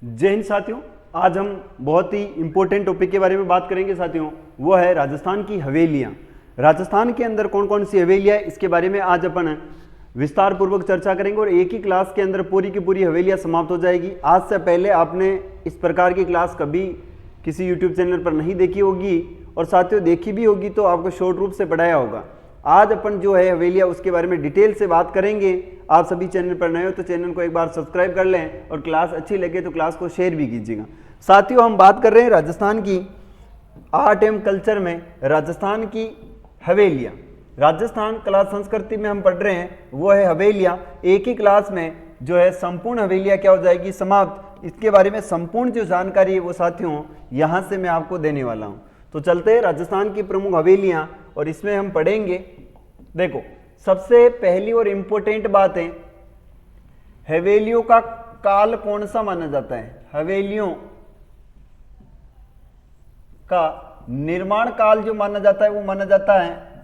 जय हिंद साथियों। आज हम बहुत ही इंपॉर्टेंट टॉपिक के बारे में बात करेंगे साथियों, वो है राजस्थान की हवेलियां। राजस्थान के अंदर कौन कौन सी हवेलियां, इसके बारे में आज अपन विस्तार पूर्वक चर्चा करेंगे और एक ही क्लास के अंदर पूरी की पूरी हवेलियां समाप्त हो जाएगी। आज से पहले आपने इस प्रकार की क्लास कभी किसी यूट्यूब चैनल पर नहीं देखी होगी और साथियों देखी भी होगी तो आपको शॉर्ट रूप से पढ़ाया होगा। आज अपन जो है हवेलियां उसके बारे में डिटेल से बात करेंगे। आप सभी चैनल पर नए हो तो चैनल को एक बार सब्सक्राइब कर लें और क्लास अच्छी लगे तो क्लास को शेयर भी कीजिएगा। साथियों हम बात कर रहे हैं राजस्थान की आर्ट एवं कल्चर में राजस्थान की हवेलियां। राजस्थान कला संस्कृति में हम पढ़ रहे हैं वो है हवेलियां। एक ही क्लास में जो है संपूर्ण हवेलियां क्या हो जाएगी, समाप्त। इसके बारे में संपूर्ण जो जानकारी है वो साथियों यहां से मैं आपको देने वाला हूं। तो चलते हैं राजस्थान की प्रमुख हवेलियां और इसमें हम पढ़ेंगे। देखो सबसे पहली और इंपॉर्टेंट बात है, हवेलियों का काल कौन सा माना जाता है। हवेलियों का निर्माण काल जो माना जाता है वो माना जाता है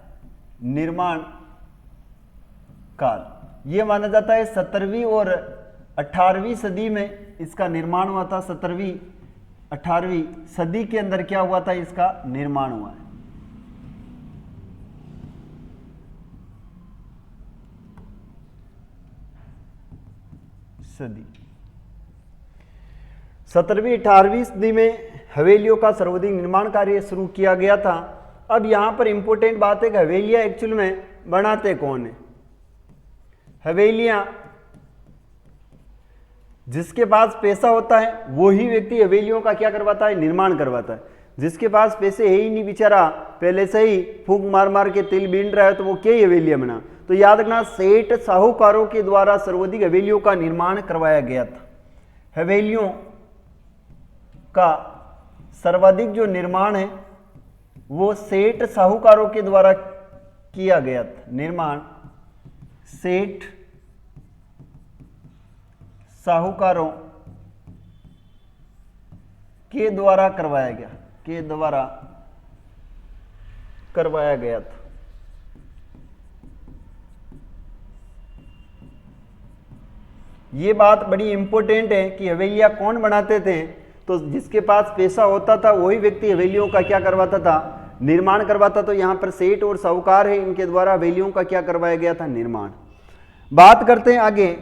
निर्माण काल। ये माना जाता है 17वीं और 18वीं सदी में इसका निर्माण हुआ था। 17वीं 18वीं सदी के अंदर क्या हुआ था, इसका निर्माण हुआ है। सदी 17वीं 18वीं सदी में हवेलियों का सर्वाधिक निर्माण कार्य शुरू किया गया था। अब यहां पर इंपॉर्टेंट बात है कि हवेलियां एक्चुअल में बनाते कौन है। हवेलियां जिसके पास पैसा होता है वही व्यक्ति हवेलियों का क्या करवाता है, निर्माण करवाता है। जिसके पास पैसे है ही नहीं, बेचारा पहले से ही फूंक मार मार के तिल बीन रहा है, तो वो क्या ही हवेलियां बना। तो याद रखना, सेठ साहूकारों के द्वारा सर्वाधिक हवेलियों का निर्माण करवाया गया था। हवेलियों का सर्वाधिक जो निर्माण है वो सेठ साहूकारों के द्वारा किया गया था। निर्माण सेठ साहूकारों के द्वारा करवाया गया था। ये बात बड़ी इंपॉर्टेंट है कि हवेलियां कौन बनाते थे। तो जिसके पास पैसा होता था वही व्यक्ति हवेलियों का क्या करवाता था, निर्माण करवाता। तो यहां पर सेठ और साहूकार है, इनके द्वारा हवेलियों का क्या करवाया गया था, निर्माण। बात करते हैं आगे,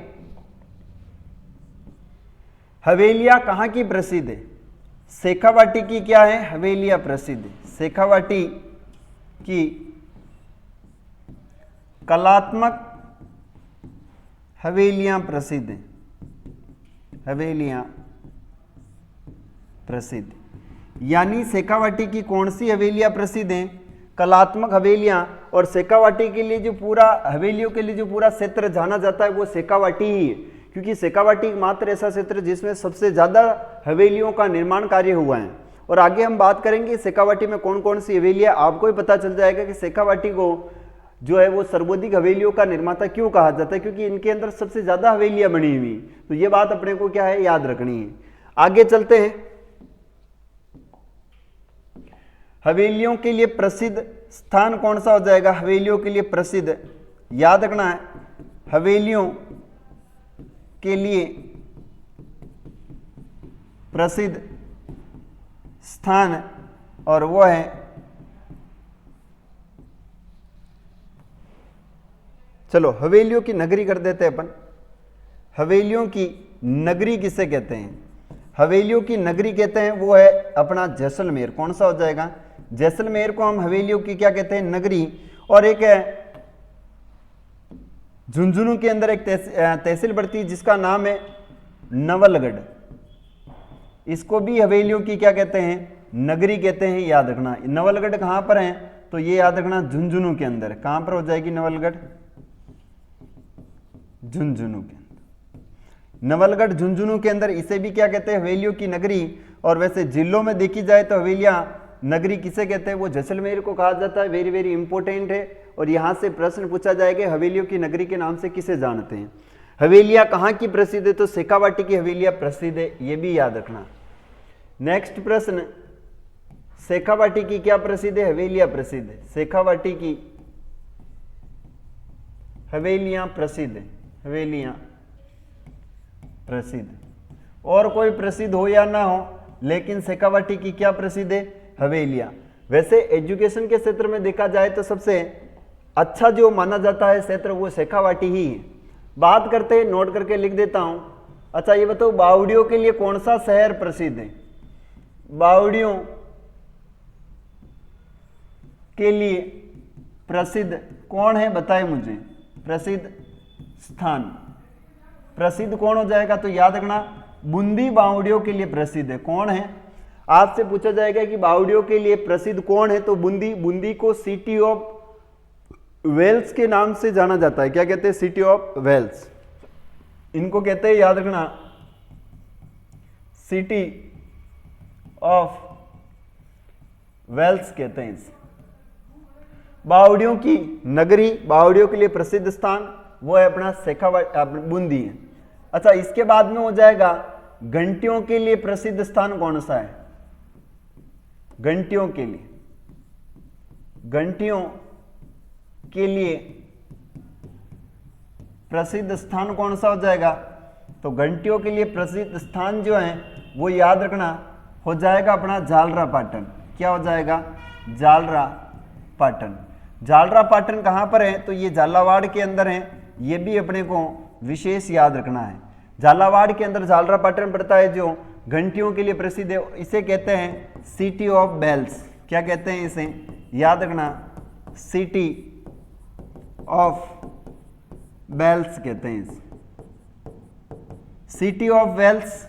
हवेलियां कहां की प्रसिद्ध है। शेखावाटी की क्या है, हवेलियां प्रसिद्ध है। शेखावाटी की कलात्मक हवेलियां प्रसिद्ध हैं। हवेलियां प्रसिद्ध, यानी शेखावाटी की कौन सी हवेलियां प्रसिद्ध हैं, कलात्मक हवेलियां। और शेखावाटी के लिए जो पूरा हवेलियों के लिए जो पूरा क्षेत्र जाना जाता है वो शेखावाटी ही है, क्योंकि शेखावाटी मात्र ऐसा क्षेत्र जिसमें सबसे ज्यादा हवेलियों का निर्माण कार्य हुआ है। और आगे हम बात करेंगे शेखावाटी में कौन कौन सी हवेलियां, आपको ही पता चल जाएगा कि शेखावाटी को जो है वो सर्वाधिक हवेलियों का निर्माता क्यों कहा जाता है, क्योंकि इनके अंदर सबसे ज्यादा हवेलियां बनी हुई। तो ये बात अपने को क्या है, याद रखनी है। आगे चलते हैं, हवेलियों के लिए प्रसिद्ध स्थान कौन सा हो जाएगा। हवेलियों के लिए प्रसिद्ध, याद रखना है, हवेलियों के लिए प्रसिद्ध स्थान और वो है चलो हवेलियों की नगरी कर देते हैं अपन। हवेलियों की नगरी किसे कहते हैं, हवेलियों की नगरी कहते हैं वो है अपना जैसलमेर। कौन सा हो जाएगा, जैसलमेर को हम हवेलियों की क्या कहते हैं, नगरी। और एक है झुंझुनू के अंदर एक तहसील पड़ती है जिसका नाम है नवलगढ़। इसको भी हवेलियों की क्या कहते हैं, नगरी कहते हैं। याद रखना, नवलगढ़ कहां पर है, तो ये याद रखना झुंझुनू के अंदर। कहां पर हो जाएगी नवलगढ़, झुंझुनू के अंदर। नवलगढ़ झुंझुनू के अंदर, इसे भी क्या कहते हैं, हवेलियों की नगरी। और वैसे जिलों में देखी जाए तो हवेलियां नगरी किसे कहते हैं, वो जैसलमेर को कहा जाता है। वेरी वेरी इंपॉर्टेंट है और यहां से प्रश्न पूछा जाएगा, हवेलियों की नगरी के नाम से किसे जानते हैं। हवेलियां कहां की प्रसिद्ध है, तो शेखावाटी की हवेलियां प्रसिद्ध है, ये भी याद रखना। नेक्स्ट प्रश्न, शेखावाटी की क्या प्रसिद्ध है, हवेलियां प्रसिद्ध है। शेखावाटी की हवेलियां प्रसिद्ध है, हवेलियां प्रसिद्ध। और कोई प्रसिद्ध हो या ना हो, लेकिन शेखावाटी की क्या प्रसिद्ध है? हवेलियां। वैसे एजुकेशन के क्षेत्र में देखा जाए तो सबसे अच्छा जो माना जाता है क्षेत्र वो शेखावाटी ही है। बात करते हैं, नोट करके लिख देता हूं। अच्छा ये बताओ, बावड़ियों के लिए कौन सा शहर प्रसिद्ध है? बावड़ियों के लिए प्रसिद्ध कौन है, बताए मुझे। प्रसिद्ध स्थान, प्रसिद्ध कौन हो जाएगा? तो याद रखना, बूंदी बावड़ियों के लिए प्रसिद्ध है। कौन है? आपसे पूछा जाएगा कि बावड़ियों के लिए प्रसिद्ध कौन है, तो बूंदी। बूंदी को सिटी ऑफ वेल्स के नाम से जाना जाता है। क्या कहते हैं? सिटी ऑफ वेल्स इनको कहते हैं, याद रखना, सिटी ऑफ वेल्स कहते हैं इसे। बावड़ियों की नगरी, बावड़ियों के लिए प्रसिद्ध स्थान वो है अपना शेखावाटी, बूंदी है। अच्छा इसके बाद में हो जाएगा घंटियों के लिए प्रसिद्ध स्थान कौन सा है? घंटियों के लिए, घंटियों के लिए प्रसिद्ध स्थान कौन सा हो जाएगा? तो घंटियों के लिए प्रसिद्ध स्थान जो है वो याद रखना हो जाएगा अपना झालरा पाटन। क्या हो जाएगा? झालरा पाटन। झालरा पाटन कहां पर है? तो ये झालावाड़ के अंदर है। ये भी अपने को विशेष याद रखना है। झालावाड़ के अंदर झालरा पाटन पड़ता है जो घंटियों के लिए प्रसिद्ध है। इसे कहते हैं सिटी ऑफ बेल्स। क्या कहते हैं इसे? याद रखना, सिटी ऑफ बेल्स कहते हैं इसे। सिटी ऑफ वेल्स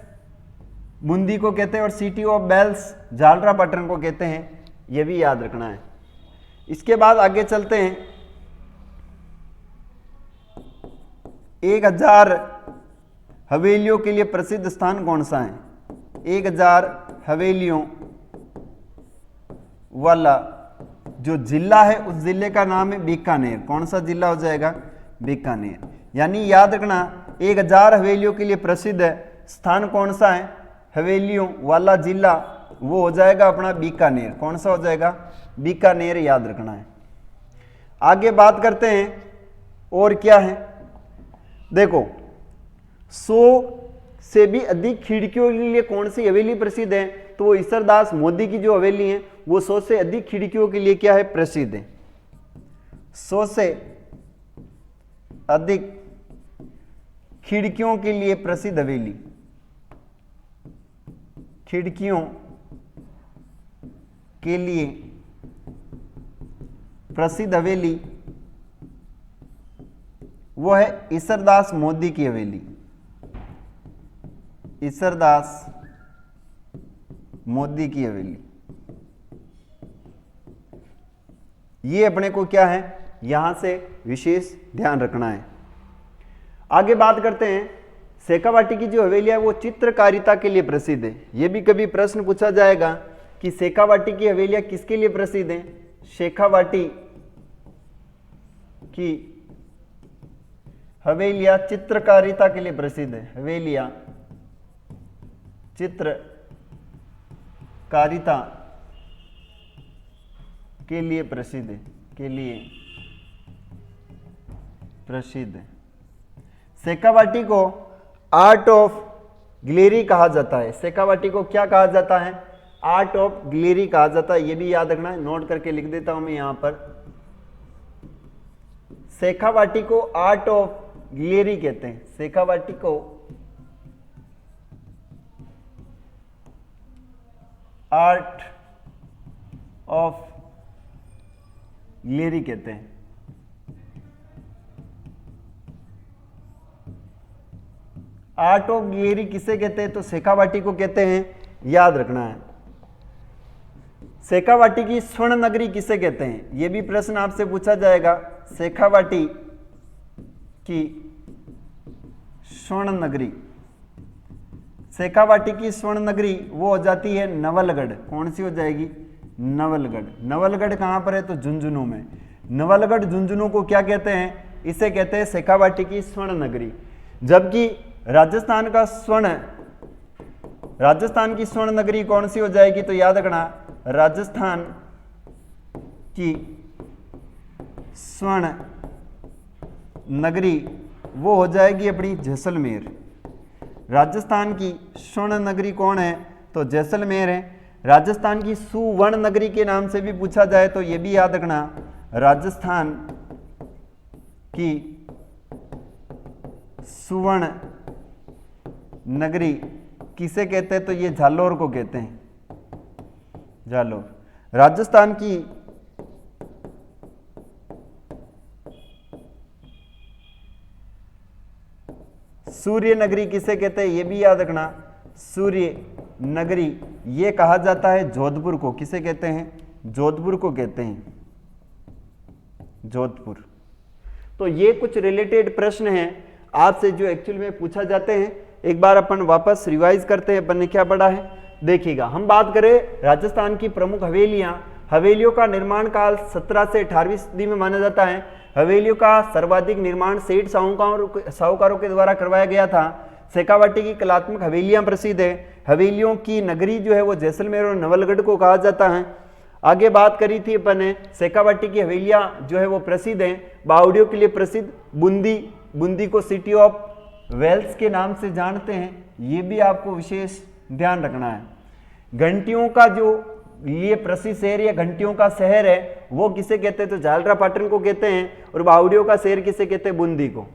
बूंदी को कहते हैं और city of bells Jhalra Patan को कहते हैं। यह भी याद रखना है। इसके बाद आगे चलते हैं। 1000 हवेलियों के लिए प्रसिद्ध स्थान कौन सा है? 1000 हवेलियों वाला जो जिला है उस जिले का नाम है बीकानेर। कौन सा जिला हो जाएगा? बीकानेर। यानी याद रखना 1000 हवेलियों के लिए प्रसिद्ध स्थान कौन सा है? हवेलियों वाला जिला वो हो जाएगा अपना बीकानेर। कौन सा हो जाएगा? बीकानेर, याद रखना है। आगे बात करते हैं और क्या है। देखो 100 से भी अधिक खिड़कियों के लिए कौन सी हवेली प्रसिद्ध है? तो वो ईसरदास मोदी की जो हवेली है वो 100 से अधिक खिड़कियों के लिए क्या है? प्रसिद्ध है। 100 से अधिक खिड़कियों के लिए प्रसिद्ध हवेली, खिड़कियों के लिए प्रसिद्ध हवेली वो है ईसरदास मोदी की हवेली। ईसरदास मोदी की हवेली। ये अपने को क्या है? यहां से विशेष ध्यान रखना है। आगे बात करते हैं। शेखावाटी की जो हवेली है वो चित्रकारिता के लिए प्रसिद्ध है। यह भी कभी प्रश्न पूछा जाएगा कि शेखावाटी की हवेलियां किसके लिए प्रसिद्ध हैं? शेखावाटी की हवेलियां चित्रकारिता के लिए प्रसिद्ध है। हवेलियां चित्रकारिता के लिए प्रसिद्ध है, के लिए प्रसिद्ध है। शेखावाटी को आर्ट ऑफ ग्लेरी कहा जाता है। शेखावाटी को क्या कहा जाता है? आर्ट ऑफ ग्लेरी कहा जाता है। यह भी याद रखना है, नोट करके लिख देता हूं मैं यहां पर। शेखावाटी को आर्ट ऑफ ग्लेरी कहते हैं। शेखावाटी को आर्ट ऑफ ग्लेरी कहते हैं। आर्ट ऑफ ग्लेरी किसे कहते हैं? तो शेखावाटी को कहते हैं। याद रखना है। शेखावाटी की स्वर्ण नगरी किसे कहते हैं? यह भी प्रश्न आपसे पूछा जाएगा। शेखावाटी की स्वर्ण नगरी, शेखावाटी की स्वर्ण नगरी वो हो जाती है नवलगढ़। कौन सी हो जाएगी? नवलगढ़। नवलगढ़ कहां पर है? तो झुंझुनू में। नवलगढ़ झुंझुनू को क्या कहते हैं? इसे कहते हैं शेखावाटी की स्वर्ण नगरी। जबकि राजस्थान की स्वर्ण नगरी कौन सी हो जाएगी? तो याद रखना, राजस्थान की स्वर्ण नगरी वो हो जाएगी अपनी जैसलमेर। राजस्थान की स्वर्ण नगरी कौन है? तो जैसलमेर है। राजस्थान की सुवर्ण नगरी के नाम से भी पूछा जाए तो ये भी याद रखना, राजस्थान की सुवर्ण नगरी किसे कहते हैं? तो ये जालोर को कहते हैं, जालोर। राजस्थान की सूर्य नगरी किसे कहते हैं? ये भी याद रखना, सूर्य नगरी ये कहा जाता है जोधपुर को। किसे कहते हैं? जोधपुर को कहते हैं, जोधपुर। तो ये कुछ रिलेटेड प्रश्न हैं आपसे जो एक्चुअल में पूछा जाते हैं। एक बार अपन वापस रिवाइज करते हैं, अपन ने क्या पढ़ा है देखिएगा। हम बात करें राजस्थान की प्रमुख हवेलियां, हवेलियों का निर्माण काल 17 से 18वीं सदी में माना जाता है। हवेलियों का सर्वाधिक निर्माण सेठ साहूकारों के द्वारा करवाया गया था। शेखावाटी की कलात्मक हवेलियां प्रसिद्ध है। हवेलियों की नगरी जो है वो जैसलमेर और नवलगढ़ को कहा जाता है। आगे बात करी थी अपन ने, शेखावाटी की हवेलियां जो है वो प्रसिद्ध हैं, बावड़ियों के लिए प्रसिद्ध। बूंदी को सिटी ऑफ वेल्स के नाम से जानते हैं, ये भी आपको विशेष ध्यान रखना है। घंटियों का जो ये प्रसिद्ध शहर या घंटियों का शहर है वो किसे कहते हैं? तो झालरापाटन को कहते हैं। और बावड़ियों का शहर किसे कहते हैं? बूंदी को।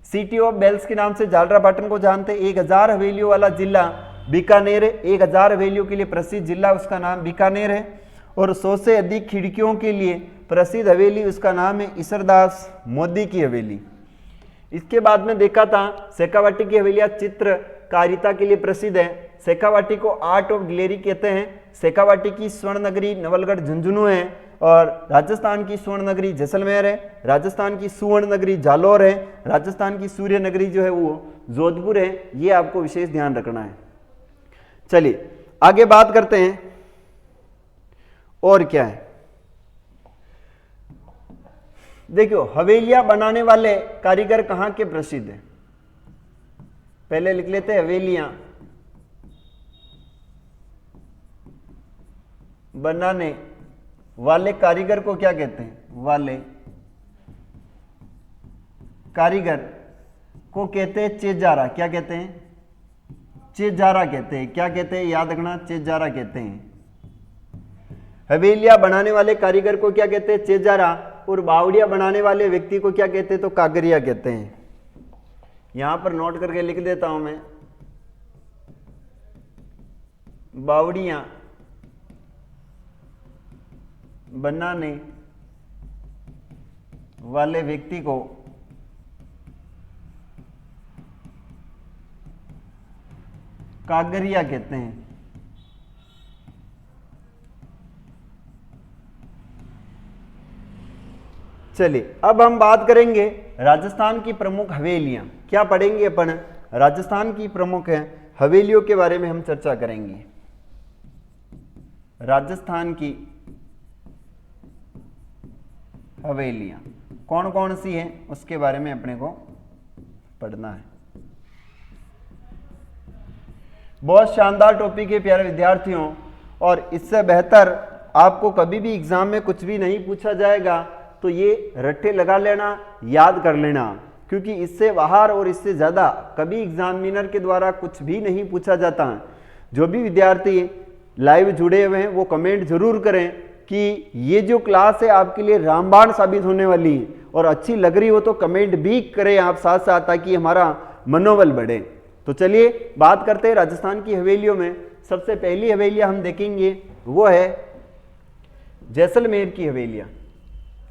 सिटी ऑफ बेल्स के नाम से झालरापाटन को जानते हैं। 1000 हवेलियों वाला जिला बीकानेर है। 1000 हवेलियों के लिए प्रसिद्ध जिला उसका नाम बीकानेर है। और 100 से अधिक खिड़कियों के लिए प्रसिद्ध हवेली उसका नाम है ईश्वरदास मोदी की हवेली। इसके बाद में देखा था शेखावाटी की हवेलियां चित्रकारिता के लिए प्रसिद्ध है। शेखावाटी को आर्ट ऑफ गिलेरी कहते हैं। शेखावाटी की स्वर्ण नगरी नवलगढ़ झुंझुनू है। और राजस्थान की स्वर्ण नगरी जैसलमेर है। राजस्थान की सुवर्ण नगरी जालोर है। राजस्थान की सूर्य नगरी जो है वो जोधपुर है। ये आपको विशेष ध्यान रखना है। चलिए आगे बात करते हैं और क्या है। देखियो हवेलियां बनाने वाले कारीगर कहां के प्रसिद्ध हैं? पहले लिख लेते हैं हवेलियां बनाने वाले कारीगर को क्या कहते हैं? वाले कारीगर को कहते हैं चेजारा। क्या कहते हैं? चेजारा कहते हैं। क्या कहते हैं? याद रखना, चेजारा कहते हैं। हवेलियां बनाने वाले कारीगर को क्या कहते हैं? चेजारा। और बावड़िया बनाने वाले व्यक्ति को क्या कहते हैं? तो कागरिया कहते हैं। यहां पर नोट करके लिख देता हूं मैं, बावड़ियां बनाने वाले व्यक्ति को कागरिया कहते हैं। चलिए अब हम बात करेंगे राजस्थान की प्रमुख हवेलियां। क्या पढ़ेंगे अपन? राजस्थान की प्रमुख हवेलियों के बारे में हम चर्चा करेंगे। राजस्थान की हवेलियां कौन कौन सी हैं उसके बारे में अपने को पढ़ना है। बहुत शानदार टॉपिक है प्यारे विद्यार्थियों, और इससे बेहतर आपको कभी भी एग्जाम में कुछ भी नहीं पूछा जाएगा तो ये रट्टे लगा लेना, याद कर लेना, क्योंकि इससे बाहर और इससे ज़्यादा कभी एग्जामिनर के द्वारा कुछ भी नहीं पूछा जाता है। जो भी विद्यार्थी लाइव जुड़े हुए हैं वो कमेंट जरूर करें कि ये जो क्लास है आपके लिए रामबाण साबित होने वाली है, और अच्छी लग रही हो तो कमेंट भी करें आप साथ साथ, ताकि हमारा मनोबल बढ़े। तो चलिए बात करते हैं राजस्थान की हवेलियों में। सबसे पहली हवेलियां हम देखेंगे वो है जैसलमेर की हवेलियां।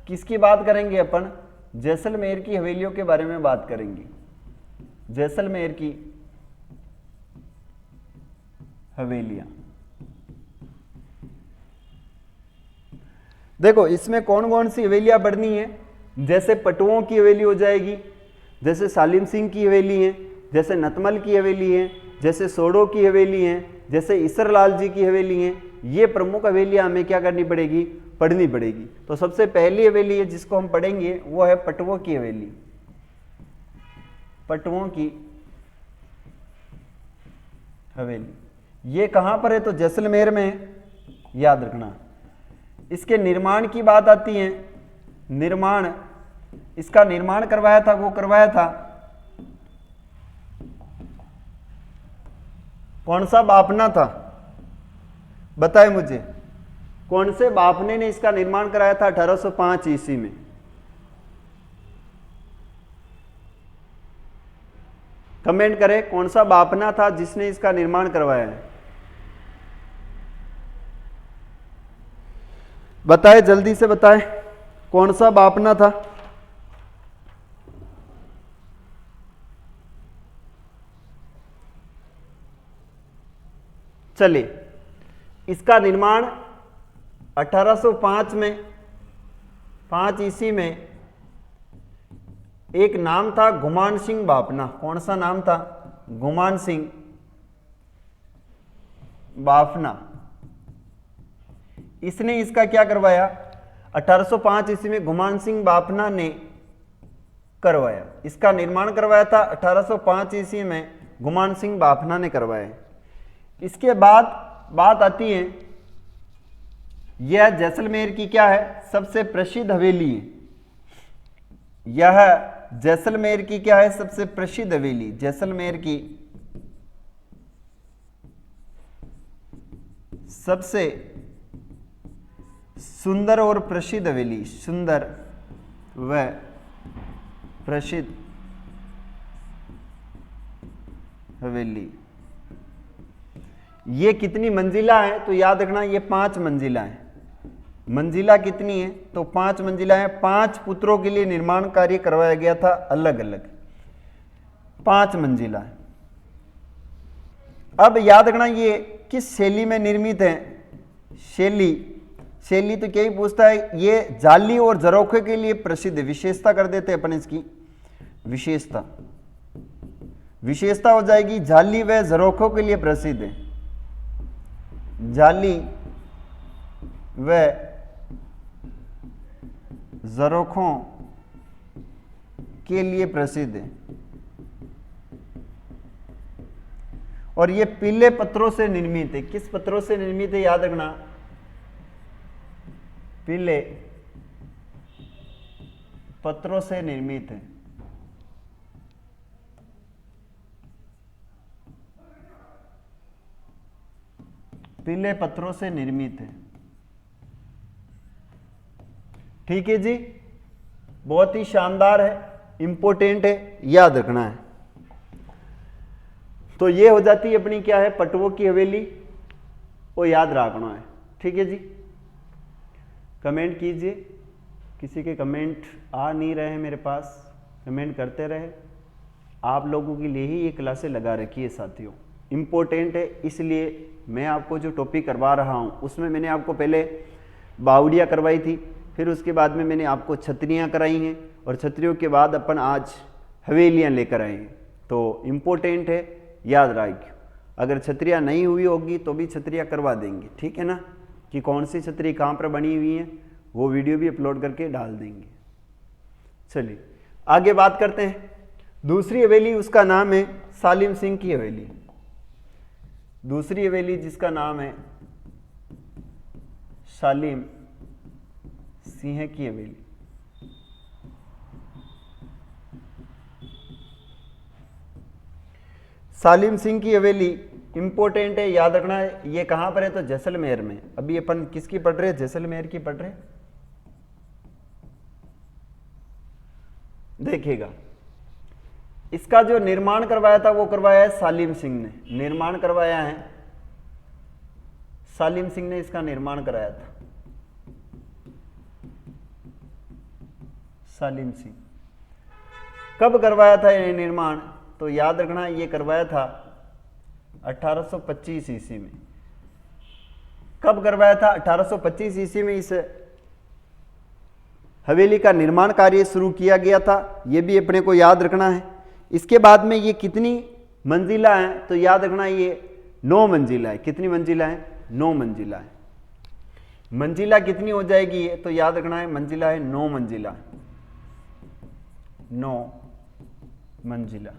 किसकी बात करेंगे अपन? जैसलमेर की हवेलियों के बारे में बात करेंगे। जैसलमेर की हवेलियां देखो इसमें कौन कौन सी हवेलियां पढ़नी है। जैसे पटुओं की हवेली हो जाएगी, जैसे सालिम सिंह की हवेली है, जैसे नतमल की हवेली है, जैसे सोडो की हवेली है, जैसे ईसरलाल जी की हवेली है। ये प्रमुख हवेलियां हमें क्या करनी पड़ेगी? पढ़नी पड़ेगी। तो सबसे पहली हवेली है जिसको हम पढ़ेंगे वो है पटुओं की हवेली। पटुओं की हवेली ये कहां पर है? तो जैसलमेर में, याद रखना। इसके निर्माण की बात आती है। निर्माण, इसका निर्माण करवाया था, वो करवाया था कौन सा बापना था, बताए मुझे, कौन से बापने ने इसका निर्माण कराया था 1805 ईस्वी में? कमेंट करें, कौन सा बापना था जिसने इसका निर्माण करवाया है? बताए, जल्दी से बताए, कौन सा बापना था? चलिए, इसका निर्माण 1805 में 5 ईस्वी में एक नाम था गुमान सिंह बाफना। कौन सा नाम था? गुमान सिंह बाफना। इसने इसका क्या करवाया? 1805 ईस्वी में गुमान सिंह बाफना ने करवाया, इसका निर्माण करवाया था 1805 ईस्वी में गुमान सिंह बाफना ने करवाया। इसके बाद बात आती है, यह जैसलमेर की क्या है? सबसे प्रसिद्ध हवेली है। यह जैसलमेर की क्या है? सबसे प्रसिद्ध हवेली। जैसलमेर की सबसे सुंदर और प्रसिद्ध हवेली, सुंदर व प्रसिद्ध हवेली। ये कितनी मंजिला है? तो याद रखना, ये 5 मंजिला है। मंजिला कितनी है? तो 5 मंजिला है। 5 पुत्रों के लिए निर्माण कार्य करवाया गया था, अलग अलग 5 मंजिला है। अब याद रखना, ये किस शैली में निर्मित है? शैली तो क्या ही पूछता है, ये जाली और झरोखे के लिए प्रसिद्ध। विशेषता कर देते अपन इसकी, विशेषता हो जाएगी जाली व झरोखों के लिए प्रसिद्ध है। जाली व झरोखों के लिए प्रसिद्ध है। और ये पीले पत्थरों से निर्मित है। किस पत्थरों से निर्मित है? याद रखना, पीले पत्थरों से निर्मित है। पीले पत्थरों से निर्मित है। ठीक है जी, बहुत ही शानदार है, इंपॉर्टेंट है, याद रखना है। तो ये हो जाती है अपनी क्या है? पटवों की हवेली, वो याद रखना है। ठीक है जी, कमेंट कीजिए। किसी के कमेंट आ नहीं रहे हैं मेरे पास, कमेंट करते रहे। आप लोगों के लिए ही ये क्लासें लगा रखी है साथियों, इम्पोर्टेंट है। इसलिए मैं आपको जो टॉपिक करवा रहा हूँ उसमें मैंने आपको पहले बावड़ियाँ करवाई थी, फिर उसके बाद में मैंने आपको छतरियाँ कराई हैं, और छतरियों के बाद अपन आज हवेलियाँ लेकर आए हैं। तो इम्पोर्टेंट है, याद रखिए। अगर छतरियाँ नहीं हुई होगी तो भी छतरियाँ करवा देंगे, ठीक है ना? कि कौन सी छतरी कहाँ पर बनी हुई है वो वीडियो भी अपलोड करके डाल देंगे। चलिए आगे बात करते हैं। दूसरी हवेली, उसका नाम है सालिम सिंह की हवेली। दूसरी हवेली जिसका नाम है सालिम सिंह की हवेली। सालिम सिंह की हवेली इंपॉर्टेंट है, याद रखना है। ये कहां पर है? तो जैसलमेर में। अभी अपन किसकी पढ़ रहे हैं? जैसलमेर की पढ़ रहे हैं। देखिएगा, इसका जो निर्माण करवाया था वो करवाया है सालिम सिंह ने। निर्माण करवाया है सालिम सिंह ने, इसका निर्माण कराया था सालिम सिंह। कब करवाया था ये निर्माण? तो याद रखना, ये करवाया था 1825 ईस्वी में। कब करवाया था? 1825 ईस्वी में इस हवेली का निर्माण कार्य शुरू किया गया था। ये भी अपने को याद रखना है। इसके बाद में ये कितनी मंजिला है? तो याद रखना, ये 9 मंजिला है। कितनी मंजिला है? 9 मंजिला है। मंजिला कितनी हो जाएगी? तो याद रखना है, मंजिला है 9 मंजिला, 9 मंजिला।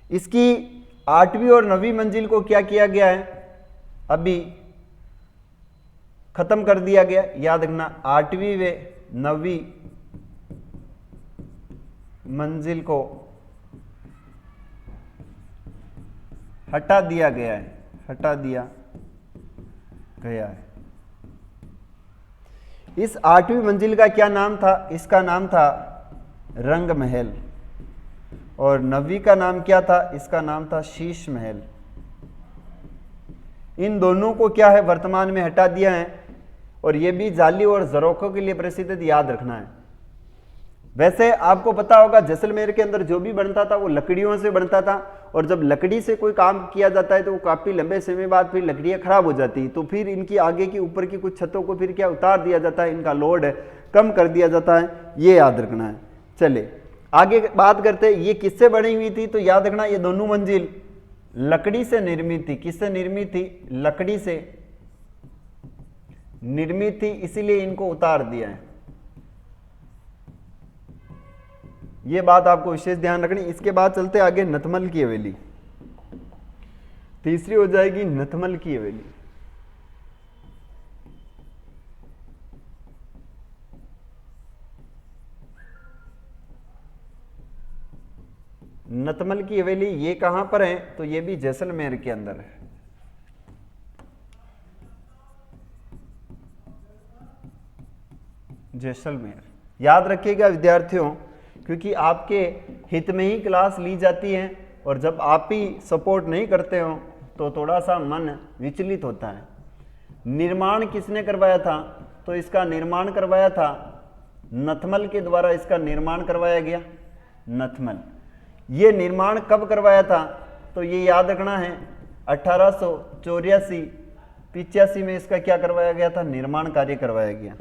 इसकी 8वीं और 9वीं मंजिल को क्या किया गया है? अभी खत्म कर दिया गया। याद रखना, 8वीं व 9वीं मंजिल को हटा दिया गया है, हटा दिया गया है। इस 8वीं मंजिल का क्या नाम था? इसका नाम था रंग महल। और 9वीं का नाम क्या था? इसका नाम था शीश महल। इन दोनों को क्या है, वर्तमान में हटा दिया है। और ये भी जाली और ज़रोखों के लिए प्रसिद्ध है, याद रखना है। वैसे आपको पता होगा जैसलमेर के अंदर जो भी बनता था वो लकड़ियों से बनता था, और जब लकड़ी से कोई काम किया जाता है तो वो काफ़ी लंबे समय बाद फिर लकड़ियाँ खराब हो जाती, तो फिर इनकी आगे की ऊपर की कुछ छतों को फिर क्या उतार दिया जाता है, इनका लोड कम कर दिया जाता है, ये याद रखना है। चले आगे बात करते हैं, ये किससे बनी हुई थी? तो याद रखना ये दोनों मंजिल लकड़ी से निर्मित थी। किससे निर्मित थी? लकड़ी से निर्मित थी, इसीलिए इनको उतार दिया है। ये बात आपको विशेष ध्यान रखनी। इसके बाद चलते आगे नथमल की हवेली, तीसरी हो जाएगी नथमल की हवेली। नथमल की हवेली ये कहां पर है? तो ये भी जैसलमेर के अंदर है। जैसलमेर याद रखिएगा विद्यार्थियों, क्योंकि आपके हित में ही क्लास ली जाती है, और जब आप ही सपोर्ट नहीं करते हो तो थोड़ा सा मन विचलित होता है। निर्माण किसने करवाया था? तो इसका निर्माण करवाया था नथमल के द्वारा, इसका निर्माण करवाया गया नथमल। ये निर्माण कब करवाया था? तो ये याद रखना है 1884-85 में इसका क्या करवाया गया था? निर्माण कार्य करवाया गया।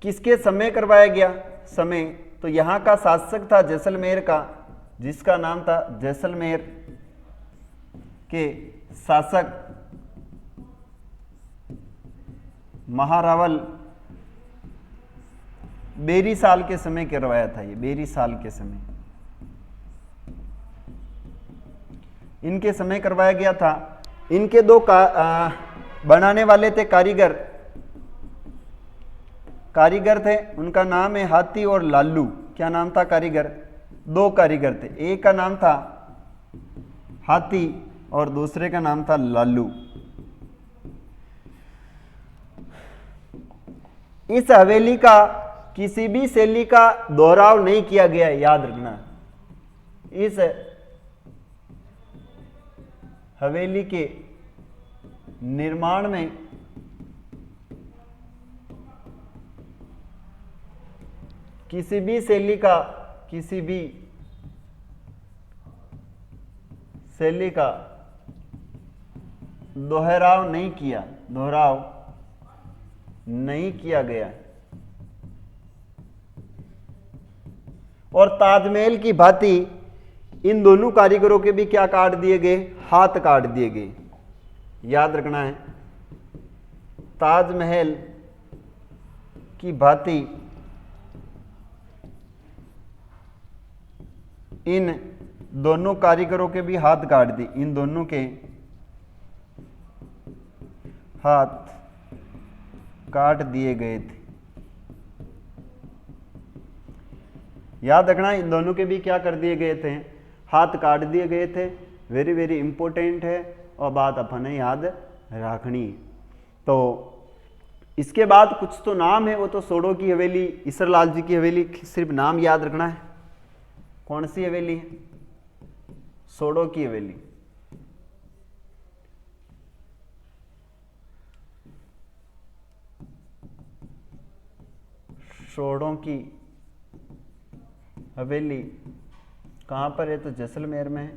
किसके समय करवाया गया? समय तो यहाँ का शासक था जैसलमेर का, जिसका नाम था जैसलमेर के शासक महारावल बेरी साल के समय करवाया था। ये बेरी साल के समय इनके समय करवाया गया था। इनके दो बनाने वाले थे कारीगर थे, उनका नाम है हाथी और लालू। क्या नाम था? कारीगर, दो कारीगर थे, एक का नाम था हाथी और दूसरे का नाम था लालू। इस हवेली का किसी भी शैली का दोहराव नहीं किया गया है, याद रखना। इस हवेली के निर्माण में किसी भी शैली का दोहराव नहीं किया गया। और ताजमहल की भांति इन दोनों कारीगरों के भी क्या काट दिए गए? हाथ काट दिए गए। याद रखना है, ताजमहल की भांति इन दोनों कारीगरों के भी हाथ काट दिए। इन दोनों के हाथ काट दिए गए थे। याद रखना, इन दोनों के भी क्या कर दिए गए थे? हाथ काट दिए गए थे। वेरी वेरी इंपॉर्टेंट है और बात अपन याद रखनी। तो इसके बाद कुछ तो नाम है, वो तो सोडो की हवेली, ईसरलाल जी की हवेली, सिर्फ नाम याद रखना है। कौन सी हवेली है? सोडो की हवेली। सोडो की हवेली कहाँ पर है? तो जैसलमेर में है।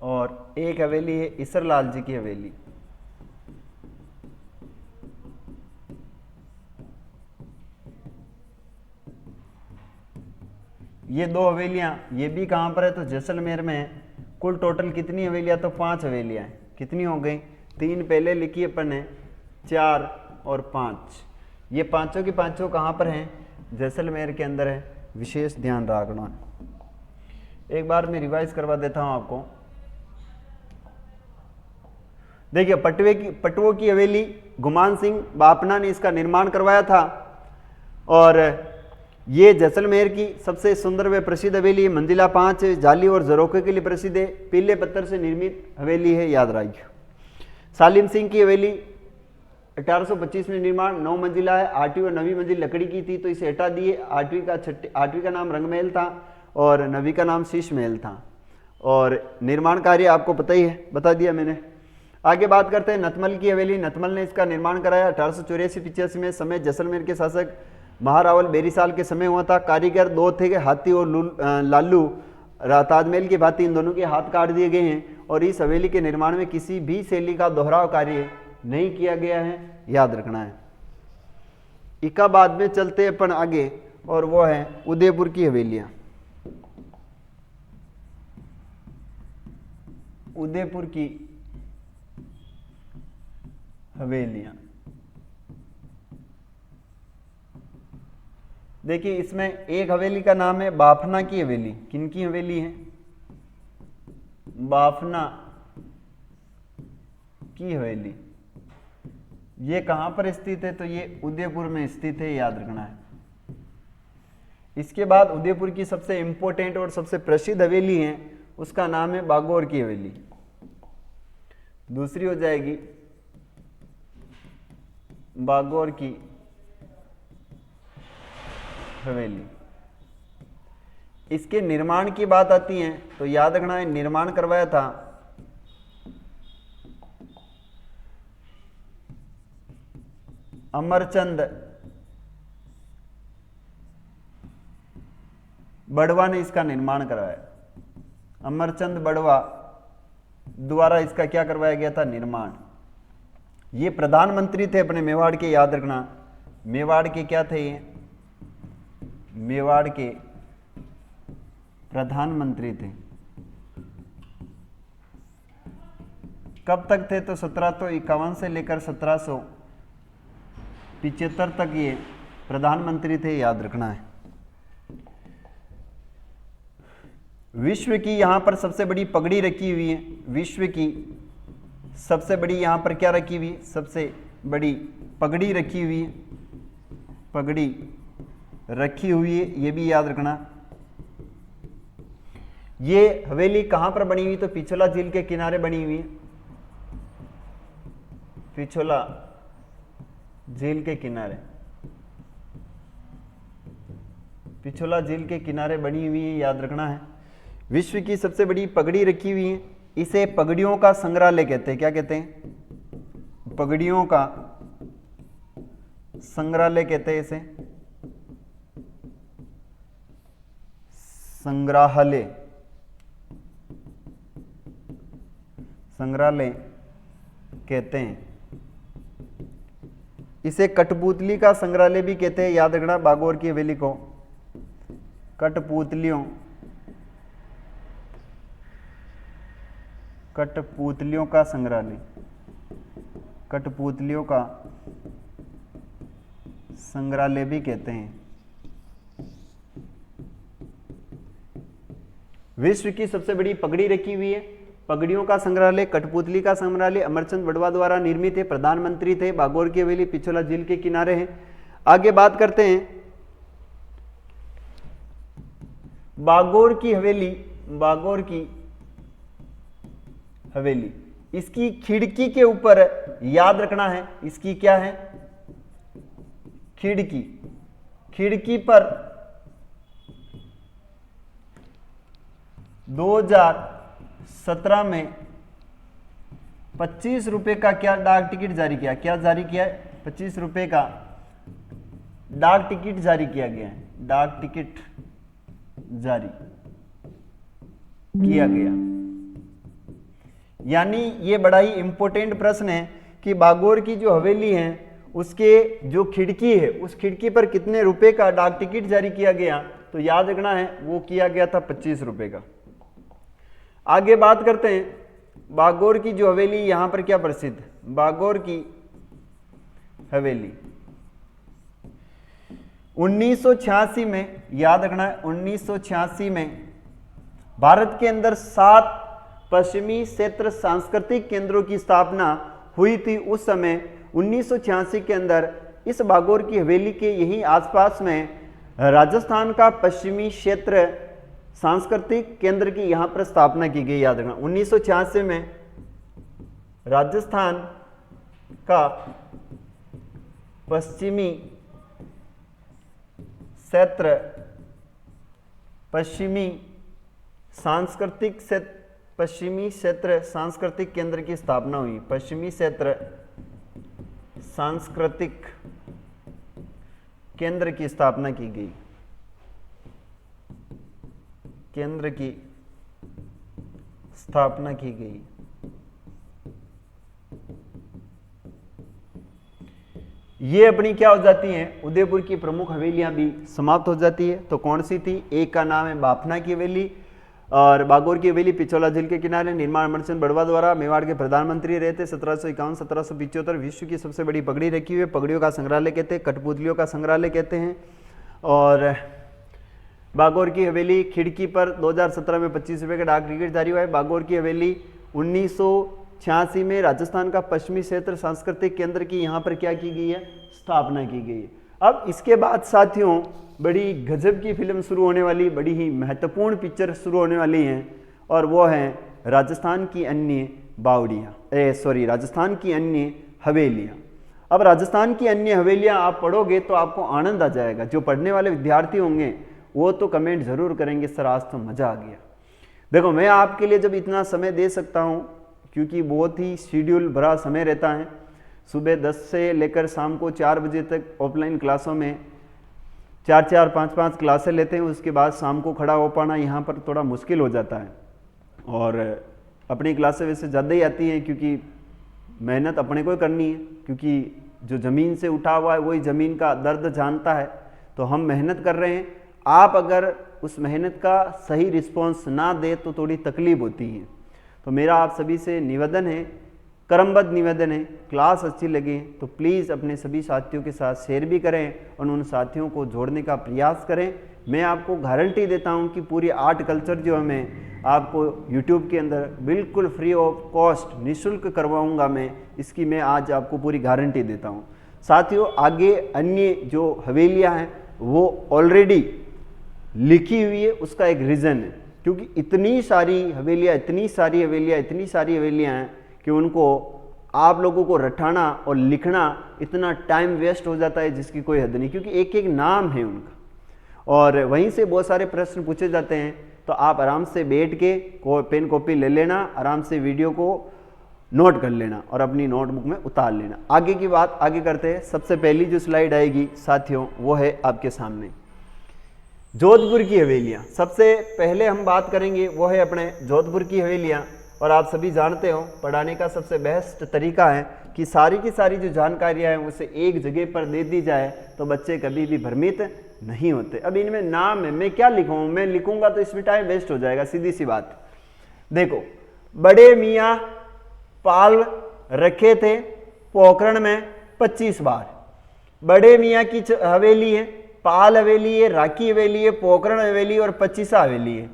और एक हवेली है ईसरलाल जी की हवेली। ये दो हवेलियां, ये भी कहाँ पर है? तो जैसलमेर में है। कुल टोटल कितनी हवेलियां? तो 5 हवेलियां हैं। कितनी हो गई? 3 पहले लिखी अपन ने, 4 और 5। ये पांचों की पांचों कहाँ पर हैं? जैसलमेर के अंदर है। विशेष ध्यान रखना। एक बार मैं रिवाइज करवा देता हूं आपको। देखिए, पटवों की हवेली गुमान सिंह बापना ने इसका निर्माण करवाया था। और ये जैसलमेर की सबसे सुंदर व प्रसिद्ध हवेली है। मंजिला 5 जाली और झरोखे के लिए प्रसिद्ध है। पीले पत्थर से निर्मित हवेली है, याद रखिए। सालिम सिंह की हवेली 1825 में निर्माण, 9 मंजिला है। 8वीं और 9वीं मंजिल लकड़ी की थी तो इसे हटा दिए। 8वीं का नाम रंगमहल था और 9वीं का नाम शीश महल था। और निर्माण कार्य आपको पता ही है, बता दिया मैंने। आगे बात करते हैं नतमल की हवेली। नतमल ने इसका निर्माण कराया 1884-85 में। समय जैसलमेर के शासक महारावल बेरीसाल के समय हुआ था। कारीगर 2 थे, हाथी और लालू। ताजमहल की भांति इन दोनों के हाथ काट दिए गए हैं और इस हवेली के निर्माण में किसी भी शैली का दोहराव कार्य नहीं किया गया है, याद रखना है। इका बाद में चलते अपन आगे और वो है उदयपुर की हवेलियां। उदयपुर की हवेलियां देखिए, इसमें एक हवेली का नाम है बाफना की हवेली। किनकी हवेली है? बाफना की हवेली। ये कहां पर स्थित है? तो ये उदयपुर में स्थित है, याद रखना है। इसके बाद उदयपुर की सबसे इंपॉर्टेंट और सबसे प्रसिद्ध हवेली है, उसका नाम है बागौर की हवेली। दूसरी हो जाएगी बागौर की हवेली। इसके निर्माण की बात आती है तो याद रखना है, निर्माण करवाया था अमरचंद बड़वा ने इसका निर्माण करवाया। अमरचंद बड़वा द्वारा इसका क्या करवाया गया था? निर्माण। ये प्रधानमंत्री थे अपने मेवाड़ के, याद रखना। मेवाड़ के क्या थे ये? मेवाड़ के प्रधानमंत्री थे। कब तक थे? तो 1751 से लेकर 1775 तक ये प्रधानमंत्री थे, याद रखना है। विश्व की यहां पर सबसे बड़ी पगड़ी रखी हुई है। विश्व की सबसे बड़ी यहां पर क्या रखी हुई है? सबसे बड़ी पगड़ी रखी हुई है। पगड़ी रखी हुई है, ये भी याद रखना। ये हवेली कहां पर बनी हुई? तो पिछोला झील के किनारे बनी हुई है। पिछोला झील के किनारे, पिछोला झील के किनारे बनी हुई है, याद रखना है। विश्व की सबसे बड़ी पगड़ी रखी हुई है। इसे पगड़ियों का संग्रहालय कहते हैं। क्या कहते हैं? पगड़ियों का संग्रहालय कहते हैं इसे। संग्रहालय, संग्रहालय कहते हैं इसे। कठपुतली का संग्रहालय भी कहते हैं, याद रखना। बागौर की हवेली को कठपुतलियों का संग्रहालय, कठपुतलियों का संग्रहालय भी कहते हैं। विश्व की सबसे बड़ी पगड़ी रखी हुई है। पगड़ियों का संग्रहालय, कठपुतली का संग्रहालय अमरचंद बड़वा द्वारा निर्मित है। प्रधानमंत्री थे। बागौर की हवेली पिछोला झील के किनारे है। आगे बात करते हैं बागौर की हवेली। बागौर की हवेली, इसकी खिड़की के ऊपर याद रखना है, इसकी क्या है? खिड़की। खिड़की पर 2017 में 25 रुपए का क्या डाक टिकट जारी किया? क्या जारी किया है? 25 रुपए का डाक टिकट जारी किया गया है। डाक टिकट जारी किया गया। यानी ये बड़ा ही इंपॉर्टेंट प्रश्न है कि बागौर की जो हवेली है उसके जो खिड़की है, उस खिड़की पर कितने रुपए का डाक टिकट जारी किया गया? तो याद रखना है, वो किया गया था 25 रुपए का। आगे बात करते हैं बागौर की जो हवेली, यहां पर क्या प्रसिद्ध? बागौर की हवेली 1986 में, याद रखना है, 1986 में भारत के अंदर 7 पश्चिमी क्षेत्र सांस्कृतिक केंद्रों की स्थापना हुई थी। उस समय 1986 के अंदर इस बागौर की हवेली के यही आसपास में राजस्थान का पश्चिमी क्षेत्र सांस्कृतिक केंद्र की यहां पर स्थापना की गई, याद रखना। 1986 में राजस्थान का पश्चिमी क्षेत्र पश्चिमी क्षेत्र सांस्कृतिक केंद्र की स्थापना हुई। पश्चिमी क्षेत्र सांस्कृतिक केंद्र की स्थापना की गई। केंद्र की स्थापना की गई। ये अपनी क्या हो जाती हैं, उदयपुर की प्रमुख हवेलियां भी समाप्त हो जाती है। तो कौन सी थी? एक का नाम है बाफना की हवेली और बागौर की हवेली पिछोला झील के किनारे, निर्माण अमरचंद बड़वा द्वारा, मेवाड़ के प्रधानमंत्री रहे थे 1751-1775। विश्व की सबसे बड़ी पगड़ी रखी हुई है, पगड़ियों का संग्रहालय कहते हैं, कठपुतलियों का संग्रहालय कहते हैं। और बागौर की हवेली खिड़की पर 2017 में 25 रुपये का डाक टिकट जारी हुआ है। बागौर की हवेली 1986 में राजस्थान का पश्चिमी क्षेत्र सांस्कृतिक केंद्र की यहाँ पर क्या की गई है? स्थापना की गई है। अब इसके बाद साथियों बड़ी गजब की फिल्म शुरू होने वाली, बड़ी ही महत्वपूर्ण पिक्चर शुरू होने वाली हैं और वो है राजस्थान की अन्य राजस्थान की अन्य हवेलियाँ। अब राजस्थान की अन्य हवेलियाँ आप पढ़ोगे तो आपको आनंद आ जाएगा। जो पढ़ने वाले विद्यार्थी होंगे वो तो कमेंट जरूर करेंगे, सर आज तो मज़ा आ गया। देखो मैं आपके लिए जब इतना समय दे सकता हूँ, क्योंकि बहुत ही शेड्यूल भरा समय रहता है, सुबह 10 से लेकर शाम को 4 बजे तक ऑफलाइन क्लासों में 4-4, 5-5 क्लासें लेते हैं। उसके बाद शाम को खड़ा हो पाना यहाँ पर थोड़ा मुश्किल हो जाता है। और अपनी क्लासें वैसे ज़्यादा ही आती हैं क्योंकि मेहनत अपने को ही करनी है, क्योंकि जो ज़मीन से उठा हुआ है वही ज़मीन का दर्द जानता है। तो हम मेहनत कर रहे हैं, आप अगर उस मेहनत का सही रिस्पॉन्स ना दे तो थोड़ी तकलीफ होती है। तो मेरा आप सभी से निवेदन है, क्रमबद्ध निवेदन है, क्लास अच्छी लगे तो प्लीज़ अपने सभी साथियों के साथ शेयर भी करें और उन साथियों को जोड़ने का प्रयास करें। मैं आपको गारंटी देता हूं कि पूरी आर्ट कल्चर जो है मैं आपको यूट्यूब के अंदर बिल्कुल फ्री ऑफ कॉस्ट निःशुल्क करवाऊंगा मैं, इसकी मैं आज आपको पूरी गारंटी देता हूं। साथियों आगे अन्य जो हवेलियां हैं वो ऑलरेडी लिखी हुई है, उसका एक रीज़न है, क्योंकि इतनी सारी हवेलियाँ हैं कि उनको आप लोगों को रटाना और लिखना इतना टाइम वेस्ट हो जाता है जिसकी कोई हद नहीं, क्योंकि एक एक नाम है उनका और वहीं से बहुत सारे प्रश्न पूछे जाते हैं। तो आप आराम से बैठ के पेन कॉपी ले लेना, आराम से वीडियो को नोट कर लेना और अपनी नोटबुक में उतार लेना। आगे की बात आगे करते हैं। सबसे पहली जो स्लाइड आएगी साथियों वो है आपके सामने जोधपुर की हवेलियाँ। सबसे पहले हम बात करेंगे वो है अपने जोधपुर की हवेलियाँ। और आप सभी जानते हो पढ़ाने का सबसे बेस्ट तरीका है कि सारी की सारी जो जानकारियाँ हैं उसे एक जगह पर दे दी जाए तो बच्चे कभी भी भ्रमित नहीं होते। अब इनमें नाम है, मैं क्या लिखूँ? मैं लिखूँगा तो इसमें टाइम वेस्ट हो जाएगा, सीधी सी बात। देखो, बड़े मियाँ पाल रखे थे पोखरण में 25 बार। बड़े मियाँ की हवेली है, पाल हवेली है, राखी हवेली है, पोखरण हवेली और 25 हवेली है।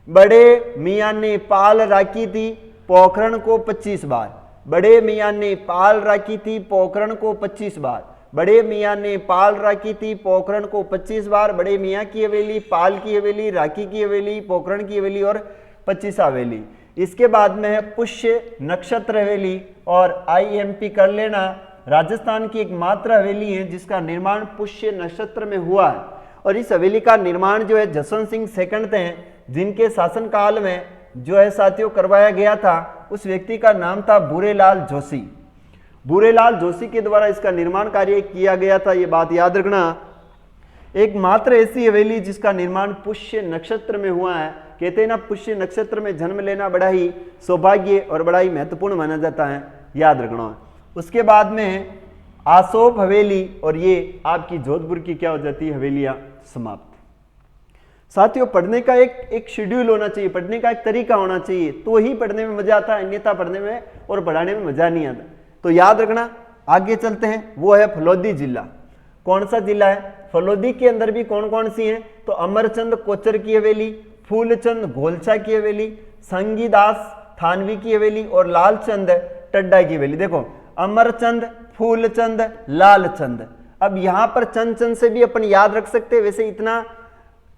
बड़े मियाँ ने पाल राखी थी पोखरण को 25 बार। बड़े मियाँ ने पाल राखी थी पोखरण को 25 बार। बड़े मियाँ ने पाल राखी थी पोखरण को 25 बार। बड़े मियाँ की हवेली, पाल की हवेली, राखी की हवेली, पोखरण की हवेली और 25 हवेली। इसके बाद में है पुष्य नक्षत्र हवेली और IMP कर लेना। राजस्थान की एकमात्र हवेली है जिसका निर्माण पुष्य नक्षत्र में हुआ है और इस हवेली का निर्माण जो है जसवंत सिंह सेकंड थे, जिनके शासनकाल में जो है साथियों करवाया गया था। उस व्यक्ति का नाम था भूरेलाल जोशी। भूरेलाल जोशी के द्वारा इसका निर्माण कार्य किया गया था, ये बात याद रखना। एकमात्र ऐसी हवेली जिसका निर्माण पुष्य नक्षत्र में हुआ है। कहते हैं ना, पुष्य नक्षत्र में जन्म लेना बड़ा ही सौभाग्य और बड़ा ही महत्वपूर्ण माना जाता है, याद रखना। उसके बाद में आसोप हवेली और ये आपकी जोधपुर की क्या हो जाती है, हवेलियां समाप्त। साथियों पढ़ने का एक शेड्यूल होना चाहिए, पढ़ने का एक तरीका होना चाहिए, तो ही पढ़ने में मजा आता है, अन्यथा पढ़ने में और पढ़ाने में मजा नहीं आता। तो याद रखना। आगे चलते हैं, वो है फलोदी जिला। कौन सा जिला है? फलोदी के अंदर भी कौन कौन सी है? तो अमरचंद कोचर की हवेली, फूलचंद घोलछा की हवेली, संगीदास थानवी की हवेली और लालचंद टड्डा की हवेली। देखो, अमरचंद, फूलचंद, लालचंद। अब यहां पर चंद चंद से भी अपन याद रख सकते हैं, वैसे इतना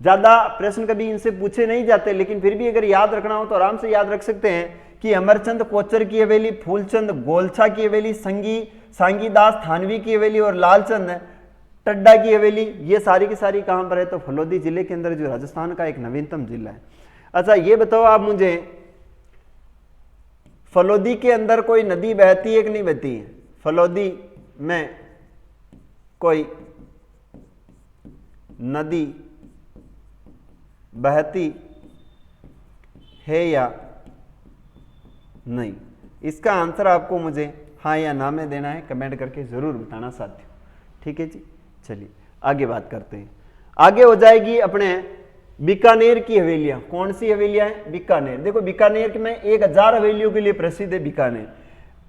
ज्यादा प्रश्न कभी इनसे पूछे नहीं जाते, लेकिन फिर भी अगर याद रखना हो तो आराम से याद रख सकते हैं कि अमरचंद कोचर की हवेली, फूलचंद गोलछा की हवेली, सांगीदास थानवी की हवेली और लालचंद टड्डा की हवेली, ये सारी की सारी कहां पर है? तो फलोदी जिले के अंदर, जो राजस्थान का एक नवीनतम जिला है। अच्छा ये बताओ आप मुझे, फलोदी के अंदर कोई नदी बहती है कि नहीं बहती है? फलोदी में कोई नदी बहती है या नहीं? इसका आंसर आपको मुझे हाँ या ना में देना है, कमेंट करके जरूर बताना साथियों। ठीक है जी, चलिए आगे बात करते हैं। आगे हो जाएगी अपने बीकानेर की हवेलियां। कौन सी हवेलियां हैं? बीकानेर। देखो बीकानेर में 1000 हवेलियों के लिए प्रसिद्ध है बीकानेर।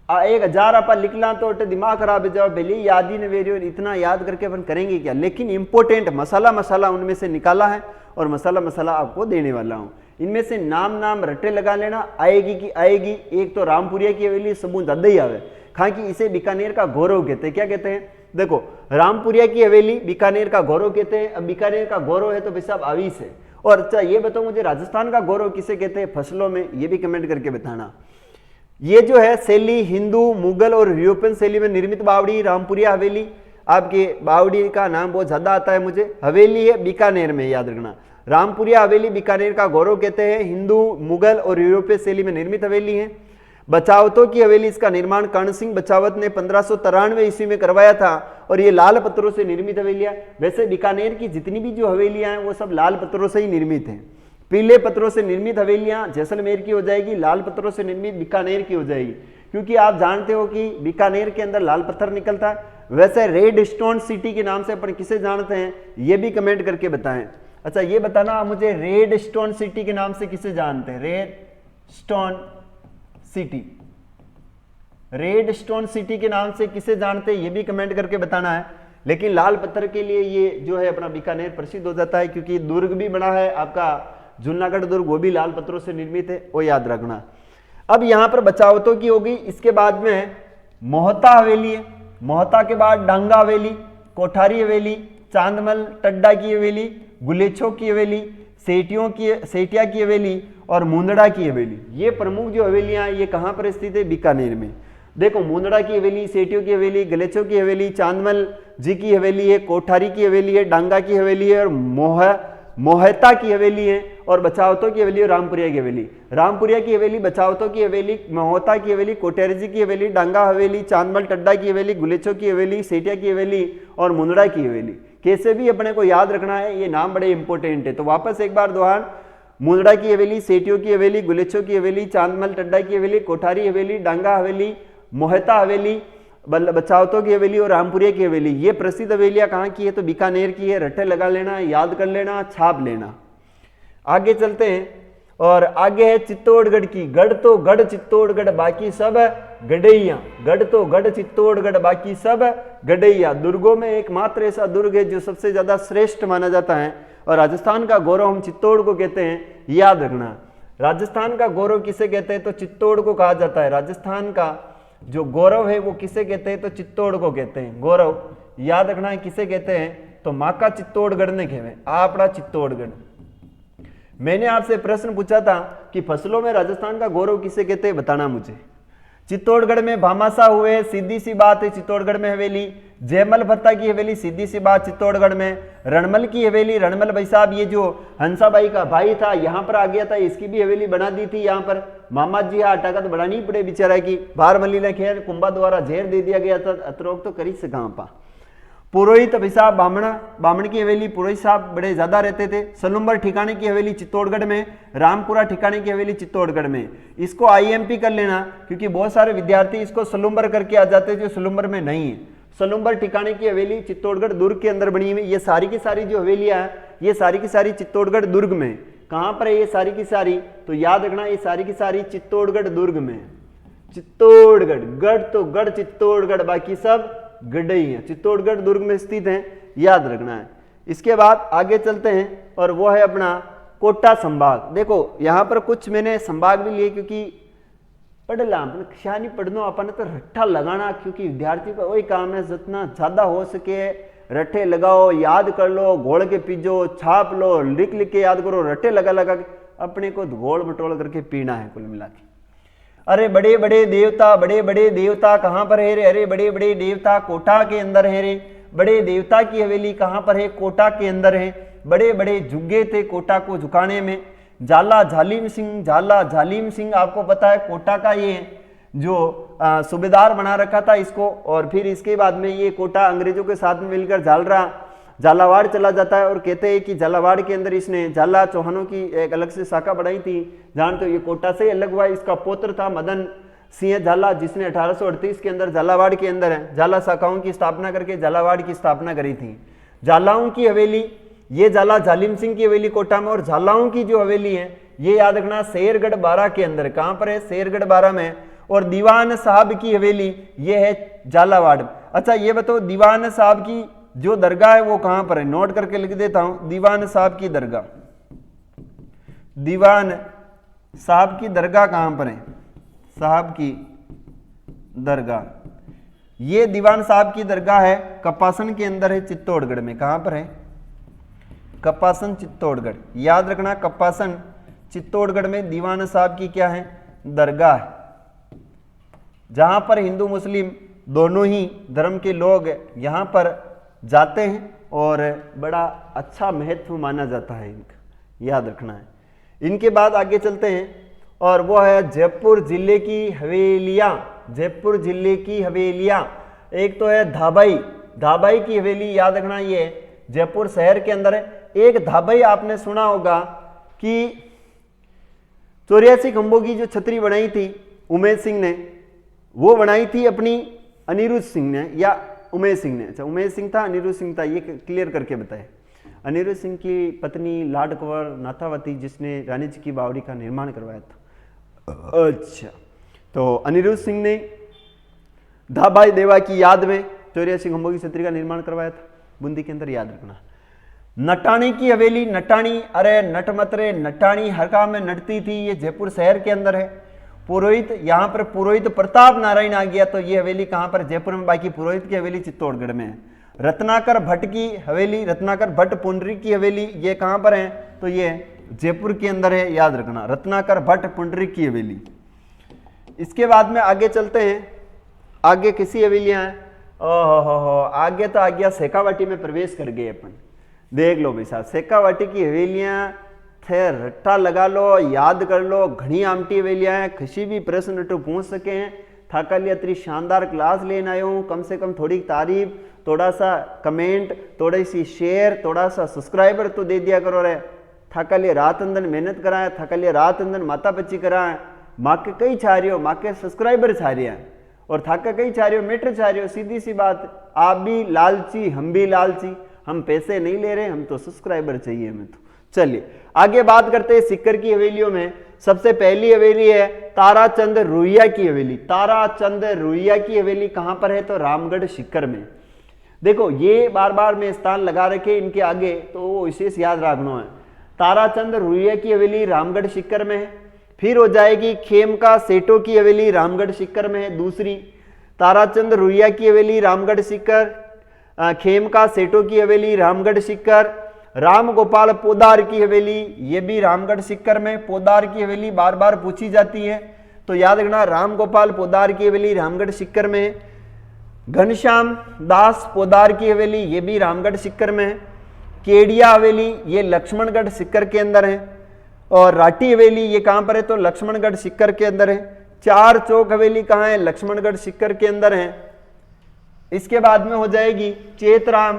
1000 आप लिखना तो दिमाग खराब हो जाओ, भले याद ही नहीं, और इतना याद करके अपन करेंगे क्या? लेकिन इंपॉर्टेंट मसाला उनमें से निकाला है और मसाला आपको देने वाला हूं। इनमें से नाम रट्टे लगा लेना, आएगी कि आएगी। एक तो रामपुरिया की हवेली सबूत ज्यादा ही आवे, खां कि इसे बीकानेर का गौरव कहते हैं। क्या कहते हैं? देखो रामपुरिया की हवेली बीकानेर का गौरव कहते हैं। अब बीकानेर का गौरव है तो भाई साहब आवीस है। और अच्छा ये बताओ मुझे, राजस्थान का गौरव किसे कहते हैं फसलों में? ये भी कमेंट करके बताना। ये जो है शैली हिंदू, मुगल और यूरोपियन शैली में निर्मित बावड़ी रामपुरिया हवेली। आपके बावड़ी का नाम बहुत ज्यादा आता है मुझे। हवेली है बीकानेर में, याद रखना। रामपुरिया हवेली बीकानेर का गौरव कहते हैं। हिंदू, मुगल और यूरोपीय शैली में निर्मित हवेली है। बचावतों की हवेली, इसका निर्माण कर्ण सिंह बचावत ने 1593 ईस्वी में करवाया था और ये लाल पत्थरों से निर्मित हवेलियां। वैसे बीकानेर की जितनी भी जो हवेलियां हैं वो सब लाल पत्थरों से ही निर्मित हैं। पीले पत्थरों से निर्मित हवेलियां जैसलमेर की हो जाएगी, लाल पत्थरों से निर्मित बीकानेर की हो जाएगी, क्योंकि आप जानते हो कि बीकानेर के अंदर लाल पत्थर निकलता है। वैसे रेड स्टोन सिटी के नाम से अपन किसे जानते हैं, ये भी कमेंट करके बताएं। अच्छा ये बताना आप मुझे, रेड स्टोन सिटी के नाम से किसे जानते हैं? Red stone city, red stone city के नाम से किसे जानते हैं, ये भी कमेंट करके बताना है। लेकिन लाल पत्थर के लिए ये जो है अपना बीकानेर प्रसिद्ध हो जाता है, क्योंकि दुर्ग भी बना है आपका जूनागढ़ दुर्ग, वो भी लाल पत्थरों से निर्मित है, वो याद रखना। अब यहां पर बचावतों की होगी। इसके बाद में मोहता हवेली है। मोहता के बाद डांगा हवेली, कोठारी हवेली, चांदमल टड्डा की हवेली, गुलेछो की हवेली, सेठिया की हवेली और मुंदड़ा की हवेली। ये प्रमुख जो हवेलियां ये कहां पर स्थित है? बीकानेर में। देखो मुंदड़ा की हवेली, सेठियों की हवेली, गलेछो की हवेली, चांदमल जी की हवेली है, कोठारी की हवेली है, डांगा की हवेली है और मोहता की हवेली है, और बचावतों की हवेली और रामपुरिया की हवेली। रामपुरिया की हवेली, बचावतों की हवेली, मोहता की हवेली, कोठारी जी की हवेली, डांगा हवेली, चांदमल टड्डा की हवेली, गुलेछो की हवेली, सेठिया की हवेली और मुंदड़ा की हवेली। कैसे भी अपने को याद रखना है, ये नाम बड़े इंपॉर्टेंट है। तो वापस एक बार दोहरान, मुंदड़ा की हवेली, सेठियों की हवेली, गुलेछो की हवेली, चांदमल टड्डा की हवेली, कोठारी हवेली, डांगा हवेली, मोहता हवेली, बचावतों की हवेली और रामपुरिया की हवेली। ये प्रसिद्ध हवेलियां कहाँ की है? तो बीकानेर की है। रट्टे लगा लेना, याद कर लेना, छाप लेना। आगे चलते हैं और आगे है चित्तौड़गढ़ की। गढ़ तो गढ़ चित्तौड़गढ़ बाकी सब गढ़ैया। गढ़ तो गढ़ चित्तौड़गढ़ बाकी सब गढ़ैया। दुर्गों में एकमात्र ऐसा दुर्ग है जो सबसे ज्यादा श्रेष्ठ माना जाता है, और राजस्थान का गौरव हम चित्तौड़ को कहते हैं, याद रखना। राजस्थान का गौरव किसे कहते हैं? तो चित्तौड़ को कहा जाता है। राजस्थान का जो गौरव है वो किसे कहते हैं? तो चित्तौड़ को कहते हैं। गौरव याद रखना है किसे कहते हैं? तो माँ का चित्तौड़गढ़ ने खेवे, आपड़ा चित्तौड़गढ़। मैंने आपसे प्रश्न पूछा था कि फसलों में राजस्थान का गौरव किसे कहते हैं, बताना मुझे। चित्तौड़गढ़ में भामाशाह हुए, सीधी सी बात है चित्तौड़गढ़ में हवेली। जयमल भत्ता की हवेली, सीधी सी बात चित्तौड़गढ़ में। रणमल की हवेली, रणमल भाई साहब ये जो हंसाबाई का भाई था यहाँ पर आ गया था, इसकी भी हवेली बना दी थी यहाँ पर। मामा जी हटाका तो बनानी पड़े बेचारा की। बारमली ने खेर कुंभा द्वारा जहर दे दिया गया था, अतरोग तो करी से कहां पा। पुरोहित भाई साहब बामण की हवेली, पुरोहित साहब बड़े ज्यादा रहते थे। सलुम्बर ठिकाने की हवेली चित्तौड़गढ़ में। रामपुरा ठिकाने की हवेली चित्तौड़गढ़ में। इसको आईएमपी कर लेना, क्योंकि बहुत सारे विद्यार्थी इसको सलुम्बर करके आ जाते हैं जो सलुम्बर में नहीं है। सलुम्बर ठिकाने की हवेली चित्तौड़गढ़ दुर्ग के अंदर बनी हुई। ये सारी की सारी जो हवेलियां हैं ये सारी की सारी चित्तौड़गढ़ दुर्ग में। कहां पर है ये सारी की सारी? तो याद रखना ये सारी की सारी चित्तौड़गढ़ दुर्ग में। चित्तौड़गढ़, गढ़ तो गढ़ चित्तौड़गढ़ बाकी सब गढ़ैया, चित्तौड़गढ़ दुर्ग में स्थित है, याद रखना है। इसके बाद आगे चलते हैं और वो है अपना कोटा संभाग। देखो यहां पर कुछ मैंने संभाग भी लिए, क्योंकि पढ़ ला नहीं पढ़नो अपन तो रट्ठा लगाना, क्योंकि विद्यार्थी का वही काम है जितना ज्यादा हो सके रट्टे लगाओ, याद कर लो, घोल के पीजो, छाप लो, लिख लिख के याद करो, रट्टे लगा लगा के अपने को घोल बटोल करके पीना है कुल मिला के। अरे बड़े बड़े देवता कहाँ पर है रे? अरे बड़े बड़े देवता कोटा के अंदर है रे। बड़े देवता की हवेली कहाँ पर है? कोटा के अंदर है। बड़े बड़े झुग्गे थे कोटा को झुकाने में। झाला झालिम सिंह आपको पता है कोटा का ये जो सूबेदार बना रखा था इसको, और फिर इसके बाद में ये कोटा अंग्रेजों के साथ में मिलकर झालावाड़ चला जाता है। और कहते हैं कि झालावाड़ के अंदर इसने झाला चौहानों की एक अलग से शाखा बढ़ाई थी, जानते हो, ये कोटा से अलग हुआ। इसका पुत्र था मदन सिंह झाला, जिसने 1838 के अंदर झालावाड़ के अंदर है झाला शाखाओं की स्थापना करके झालावाड़ की स्थापना करी थी। झालाओं की हवेली, ये झाला झालिम सिंह की हवेली कोटा में, और झालाओं की जो हवेली है ये याद रखना शेरगढ़ बारा के अंदर। कहां पर है? शेरगढ़ बारा में। और दीवान साहब की हवेली ये है झालावाड़। अच्छा ये बताओ दीवान साहब की जो दरगाह है वो कहां पर है? नोट करके लिख देता हूं, दीवान साहब की दरगाह। दीवान साहब की दरगाह कहां पर है? साहब की दरगाह, ये दीवान साहब की दरगाह है कपासन के अंदर है, चित्तौड़गढ़ में। कहां पर है? कपासन चित्तौड़गढ़। याद रखना कपासन चित्तौड़गढ़ में दीवान साहब की क्या है? दरगाह है, जहां पर हिंदू मुस्लिम दोनों ही धर्म के लोग यहां पर जाते हैं और बड़ा अच्छा महत्व माना जाता है इनका, याद रखना है। इनके बाद आगे चलते हैं और वो है जयपुर जिले की हवेलियां। जयपुर जिले की हवेलियां, एक तो है धाबाई की हवेली, याद रखना ये जयपुर शहर के अंदर है। एक धाबाई आपने सुना होगा कि 84 खंभों की जो छतरी बनाई थी उमेश सिंह ने, वो बनाई थी अपनी अनिरुद्ध सिंह ने या उमेश सिंह ने। अच्छा उमेश सिंह था, अनिरुद्ध सिंह था, ये क्लियर करके बताए। अनिरुद्ध सिंह की पत्नी लाड कंवर नाथावती, जिसने रानी जी की बावड़ी का निर्माण करवाया था। अच्छा तो अनिरुद्ध सिंह ने धाबाई देवा की याद में 84 खंभों की छतरी का निर्माण करवाया था बूंदी के अंदर, याद रखना। नटाणी की हवेली, नटाणी, अरे नट मत रे, नटाणी हर काम में नटती थी, ये जयपुर शहर के अंदर है। पुरोहित, यहाँ पर पुरोहित प्रताप नारायण आ गया, तो ये हवेली कहाँ पर? जयपुर में। बाकी पुरोहित की हवेली चित्तौड़गढ़ में है। रत्नाकर भट्ट की हवेली, रत्नाकर भट्ट पुंडरी की हवेली, ये कहाँ पर है? तो ये जयपुर के अंदर है, याद रखना, रत्नाकर भट्ट पुंडरी की हवेली। इसके बाद में आगे चलते हैं, आगे किसी हवेलियां हैं? ओहो आगे तो आ गया शेखावाटी में प्रवेश कर गए अपन। देख लो भाई साहब, शेखावाटी की हवेलियां थे, रट्टा लगा लो, याद कर लो, घनी आमटी हवेलियां हैं, किसी भी प्रश्न तो पूछ सके हैं। थाका लिया इतनी शानदार क्लास लेने आयो हूँ, कम से कम थोड़ी तारीफ, थोड़ा सा कमेंट, थोड़ी सी शेयर, थोड़ा सा सब्सक्राइबर तो दे दिया करो रे। थाका लिया रात अंदर मेहनत कराए, थाका लिया रात अंदर माता पच्ची कराए, माँ के कई चाह रही हो, माँ के सब्सक्राइबर चाह रहे हैं, और थाका कई चाह रही हो, मीटर चाह रही हो। सीधी सी बात, आप भी लालची, हम भी लालची, हम पैसे नहीं ले रहे, हम तो सब्सक्राइबर चाहिए हमें तो। चलिए आगे बात करते हैं सिक्कर की हवेलियों में। सबसे पहली हवेली है ताराचंद रुइया की हवेली। ताराचंद रुइया की हवेली कहां पर है? तो रामगढ़ सिक्कर में। देखो ये बार बार में स्थान लगा रखे इनके आगे, तो वो विशेष याद रखना है। ताराचंद रुइया की हवेली रामगढ़ सिक्कर में है। फिर हो जाएगी खेमका सेठों की हवेली, रामगढ़ सिक्कर में है दूसरी। ताराचंद रुइया की हवेली रामगढ़ सिक्कर, खेमका सेठों की हवेली रामगढ़ सिक्कर। राम गोपाल पोदार की हवेली, ये भी रामगढ़ सिक्कर में। पोदार की हवेली बार बार पूछी जाती है, तो याद रखना राम गोपाल पोदार की हवेली रामगढ़ सिक्कर में है। घनश्याम दास पोदार की हवेली, ये भी रामगढ़ सिक्कर में है। केडिया हवेली, ये लक्ष्मणगढ़ सिक्कर के अंदर है। और राठी हवेली ये कहां पर है? तो लक्ष्मणगढ़ सिक्कर के अंदर है। चार चौक हवेली कहां है? लक्ष्मणगढ़ सिक्कर के अंदर है। इसके बाद में हो जाएगी चेतराम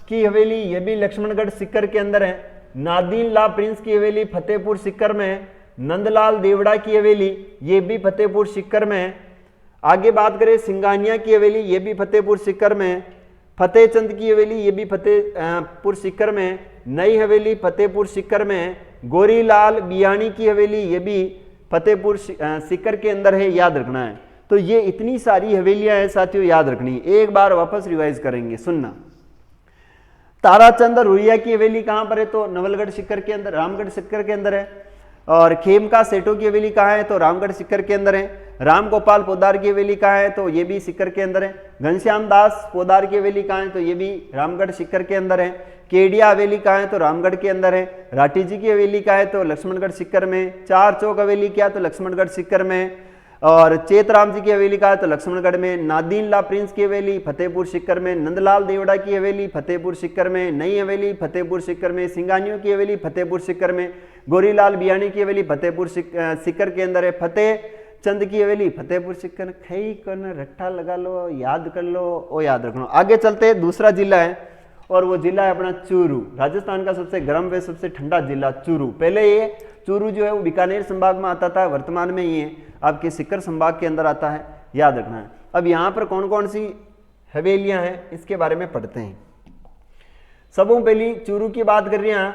की हवेली, ये भी लक्ष्मणगढ़ सिक्कर के अंदर है। नादीन ला प्रिंस की हवेली फतेहपुर सिक्कर में है। नंदलाल देवड़ा की हवेली, ये भी फतेहपुर सिक्कर में है। आगे बात करें सिंगानिया की हवेली, ये भी फतेहपुर सिक्कर में है। फतेहचंद की हवेली, ये भी फतेहपुर सिक्कर में है। नई हवेली फतेहपुर सिक्कर में है। गोरीलाल बियाणी की हवेली, ये भी फतेहपुर सिक्कर के अंदर है, याद रखना है। तो ये इतनी सारी हवेलियां हैं साथियों, याद रखनी। एक बार वापस रिवाइज करेंगे, सुनना। ताराचंद रुइया की हवेली कहां पर है? तो नवलगढ़ सिक्कर के अंदर, रामगढ़ सिक्कर के अंदर है। और खेमका सेठों की हवेली कहां है? तो रामगढ़ सिक्कर के अंदर है। राम गोपाल पोदार की हवेली कहाँ है, तो ये भी सीकर के अंदर है। घनश्याम दास पोदार की हवेली कहाँ है, तो ये भी रामगढ़ सीकर के अंदर है। केडिया हवेली कहाँ है, तो रामगढ़ के अंदर है। राठी जी की हवेली कहाँ है, तो लक्ष्मणगढ़ सीकर में। चार चौक हवेली क्या, तो लक्ष्मणगढ़ सीकर में। और चेतराम जी की हवेली कहाँ है, तो लक्ष्मणगढ़ में। नादीन ला प्रिंस की हवेली फतेहपुर सीकर में। नंदलाल देवड़ा की हवेली फतेहपुर सीकर में। नई हवेली फतेहपुर सीकर में। सिंगानियों की हवेली फतेहपुर सीकर में। गोरीलाल बियानी की हवेली फतेहपुर सीकर के अंदर है। फतेह चंद की हवेली फतेहपुर सीकर। खई कर रट्टा लगा लो, याद कर लो, वो याद रखना। आगे चलते हैं, दूसरा जिला है और वो जिला है अपना चूरू। राजस्थान का सबसे गर्म व सबसे ठंडा जिला चूरू। पहले ये चूरू जो है वो बीकानेर संभाग में आता था, वर्तमान में ये आपके सीकर संभाग के अंदर आता है, याद रखना है। अब यहाँ पर कौन कौन सी हवेलियां हैं इसके बारे में पढ़ते हैं। सबों पहली चूरू की बात कर रहे हैं,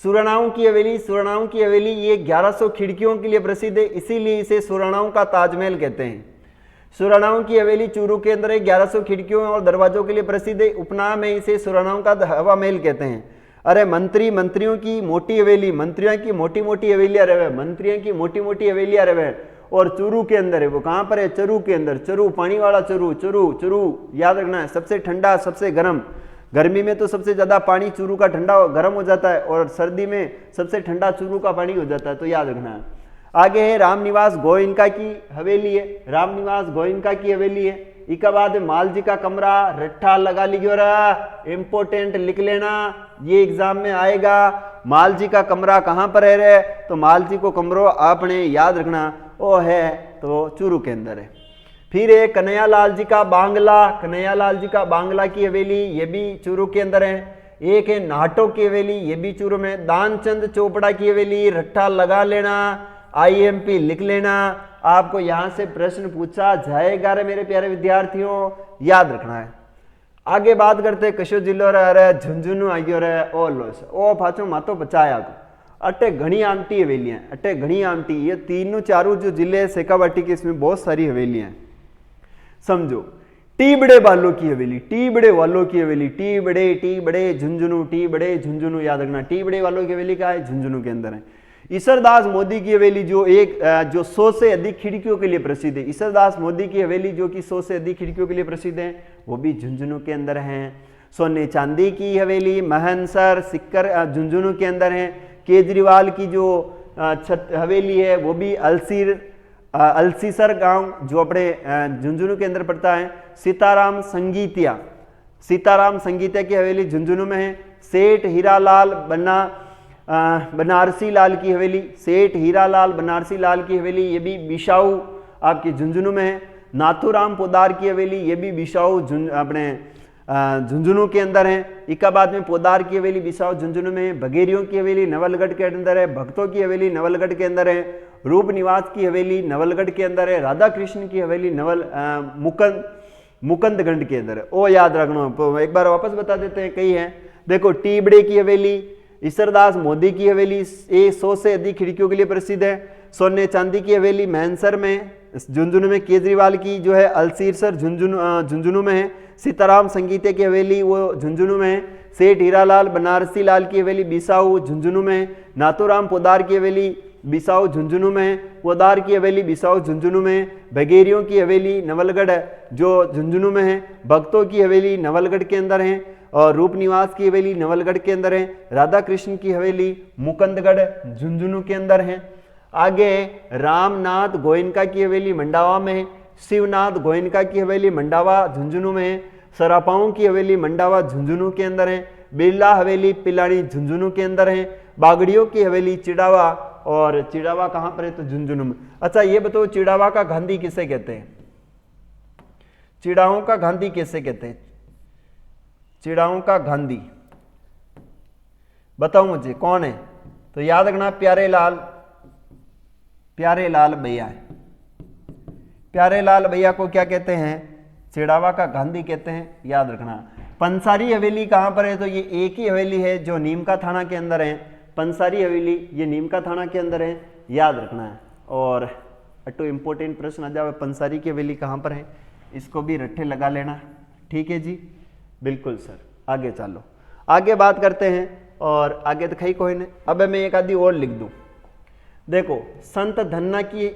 सुरनाओं की हवेली। सुरनाओं की हवेली ये 1100 खिड़कियों के लिए प्रसिद्ध है, इसीलिए इसे सुरनाओं का ताजमहल कहते हैं। सुरनाओं की हवेली चूरू के अंदर 1100 खिड़कियों और दरवाजों के लिए प्रसिद्ध है, उपनाम में इसे सुरनाओं का हवा महल कहते हैं। अरे मंत्रियों की मोटी हवेली, मंत्रियों की मोटी मोटी हवेलियां रहे, मंत्रियों की मोटी मोटी हवेलियां रहे। और चूरू के अंदर है, वो कहाँ पर है, चरू के अंदर। चरू पानी वाला चरू, चरू चरू याद रखना है। सबसे ठंडा सबसे गर्म, गर्मी में तो सबसे ज्यादा पानी चूरू का ठंडा गर्म हो जाता है और सर्दी में सबसे ठंडा चूरू का पानी हो जाता है, तो याद रखना है। आगे है रामनिवास गोइनका की हवेली है। रामनिवास गोइनका की हवेली है। इसके बाद मालजी का कमरा, रट्ठा लगा लीजिए, इंपोर्टेंट लिख लेना, ये एग्जाम में आएगा। मालजी का कमरा कहाँ पर है रे, तो मालजी को कमरो आपने याद रखना वो है तो चूरू के अंदर है। फिर है कन्हैयालाल जी का बांग्ला। कन्हैयालाल जी का बांग्ला की हवेली, ये भी चूरू के अंदर है। एक है नाटो की हवेली, ये भी चूरू में। दानचंद चोपड़ा की हवेली, रट्ठा लगा लेना, IMP लिख लेना। आपको यहां से प्रश्न पूछा जाएगा रे मेरे प्यारे विद्यार्थियों, याद रखना है। आगे बात करते कशो जिलो रे, झुंझुनू आ गयो रे, ओ लोस ओ पाछो मातो बचाया। अटे घनी आमटी हवेलियां, अटे घनी आमटी, ये तीनों चारों जो जिले है शेखावाटी के, इसमें बहुत सारी हवेलियां हैं, समझो। टीबड़े वालों की हवेली, टीबड़े वालों की हवेली, टी बड़े झुंझुनू, टी बड़े झुंझुनू याद रखना। टीबड़े वालों की हवेली का है, झुंझुनू के अंदर है। ईसरदास मोदी की हवेली जो 100 से अधिक खिड़कियों के लिए प्रसिद्ध है। ईसरदास मोदी की हवेली जो कि 100 से अधिक खिड़कियों के लिए प्रसिद्ध है, वो भी झुंझुनू के अंदर है। सोने चांदी की हवेली महनसर सिक्कर झुंझुनू के अंदर है। केजरीवाल की जो हवेली है वो भी अलसीसर गांव जो अपने झुंझुनू के अंदर पड़ता है। सीताराम संगीतिया की हवेली झुंझुनू में है। सेठ हीरालाल बनारसी लाल की हवेली, सेठ हीरालाल बनारसी लाल की हवेली, ये भी बिशाऊ आपकी झुंझुनू में है। नाथूराम पोदार की हवेली, ये भी बिशाऊ अपने झुंझुनू के अंदर है। इकाबाद में पोदार की हवेली बिसाऊ झुंझुनू में। बघेरियों की हवेली नवलगढ़ के अंदर है। भक्तों की हवेली नवलगढ़ के अंदर है। रूप निवास की हवेली नवलगढ़ के अंदर है। राधा कृष्ण की हवेली मुकंदगंज के अंदर है, वो याद रखना। एक बार वापस बता देते हैं, कई है देखो। टीबड़े की हवेली, ईसरदास मोदी की हवेली 100 से अधिक खिड़कियों के लिए प्रसिद्ध है। सोने चांदी की हवेली मैनसर में झुंझुनू में। केजरीवाल की जो है अलसीसर झुंझुनू में है। सीताराम संगीते की हवेली वो झुंझुनू में है। सेठ हीरालाल बनारसी लाल की हवेली बिसाऊ झुंझुनू में है। नाथूराम पोदार की हवेली बिसाऊ झुंझुनू में है। पोदार की हवेली बिसाऊ झुंझुनू में है। बघेरियों की हवेली नवलगढ़ जो झुंझुनू में है। भक्तों की हवेली नवलगढ़ के अंदर है। और रूप निवास की हवेली नवलगढ़ के अंदर है। राधा कृष्ण की हवेली मुकंदगढ़ झुंझुनू के अंदर है। आगे रामनाथ गोयनका की हवेली मंडावा में है। शिवनाथ गोयनका की हवेली मंडावा झुंझुनू में है। सरापाओं की हवेली मंडावा झुंझुनू के अंदर है। बिरला हवेली पिलानी झुंझुनू के अंदर है। बागड़ियों की हवेली चिड़ावा, और चिड़ावा कहां पर है, तो झुंझुनू में। अच्छा ये बताओ चिड़ावा का गांधी किसे कहते हैं? चिड़ाओं का गांधी किसे कहते हैं? चिड़ाओं का गांधी बताओ मुझे कौन है, तो याद रखना प्यारे लाल भैया है। प्यारे लाल भैया को क्या कहते हैं? चिड़ावा का गांधी कहते हैं, याद रखना। पंसारी हवेली कहां पर है, तो ये एक ही हवेली है जो नीमका थाना के अंदर है। पंसारी हवेली ये नीमका थाना के अंदर है, याद रखना है। और अटो इंपॉर्टेंट प्रश्न आ जाए, पंसारी की हवेली कहां पर है, इसको भी रट्ठे लगा लेना, ठीक है जी, बिल्कुल सर। आगे चलो, आगे बात करते हैं। और आगे तो खई कोई नहीं, अब मैं एक आदि और लिख दूं। देखो संत धन्ना की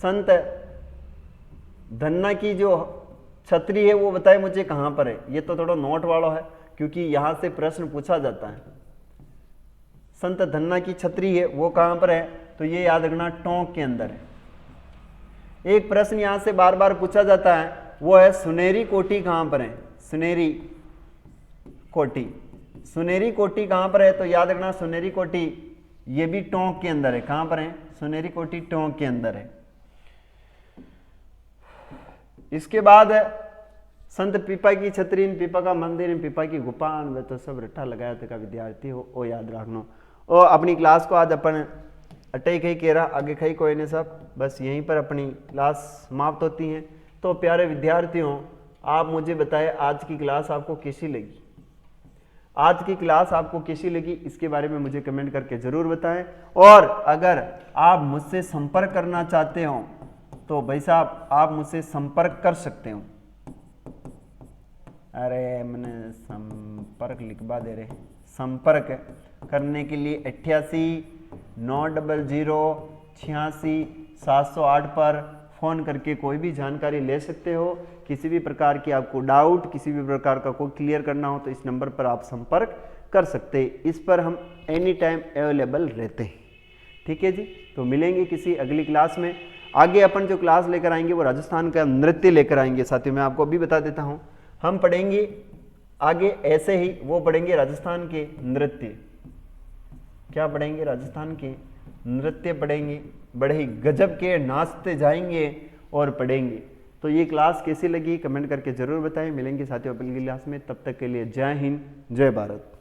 संत धन्ना की जो छतरी है वो बताए मुझे कहां पर है। ये तो थोड़ा नोट वाला है क्योंकि यहां से प्रश्न पूछा जाता है। संत धन्ना की छतरी है वो कहां पर है, तो ये याद रखना टोंक के अंदर है। एक प्रश्न यहां से बार बार पूछा जाता है, वो है सुनेरी कोठी कहां पर है। सुनेरी कोठी, सुनेरी कोठी कहां पर है, तो याद रखना सुनेरी कोठी ये भी टोंक के अंदर है। कहां पर है, सुनेरी कोठी टोंक के अंदर है। इसके बाद संत पीपा की छतरी, पीपा का मंदिर, पीपा की गुफा, वे तो सब रट्ठा लगाया था का विद्यार्थी हो, वो याद रखना। और अपनी क्लास को आज अपन अटई कही कह रहा, आगे कही कोई नहीं, सब बस यहीं पर अपनी क्लास समाप्त होती है। तो प्यारे विद्यार्थियों, आप मुझे बताएं आज की क्लास आपको कैसी लगी। आज की क्लास आपको कैसी लगी इसके बारे में मुझे कमेंट करके जरूर बताएं। और अगर आप मुझसे संपर्क करना चाहते हो तो भाई साहब आप मुझसे संपर्क कर सकते हो। अरे मैंने संपर्क लिखवा दे रहे, संपर्क करने के लिए 88 900 86 708 पर फ़ोन करके कोई भी जानकारी ले सकते हो। किसी भी प्रकार की आपको डाउट, किसी भी प्रकार का कोई क्लियर करना हो तो इस नंबर पर आप संपर्क कर सकते हैं। इस पर हम एनी टाइम अवेलेबल रहते हैं। ठीक है जी, तो मिलेंगे किसी अगली क्लास में। आगे अपन जो क्लास लेकर आएंगे वो राजस्थान का नृत्य लेकर आएंगे। साथियों मैं आपको अभी बता देता हूँ, हम पढ़ेंगे आगे ऐसे ही, वो पढ़ेंगे राजस्थान के नृत्य। क्या पढ़ेंगे, राजस्थान के नृत्य पढ़ेंगे, बड़े ही गजब के नाचते जाएंगे और पढ़ेंगे। तो ये क्लास कैसी लगी कमेंट करके जरूर बताएं। मिलेंगे साथियों अगली क्लास में, तब तक के लिए जय हिंद जय भारत।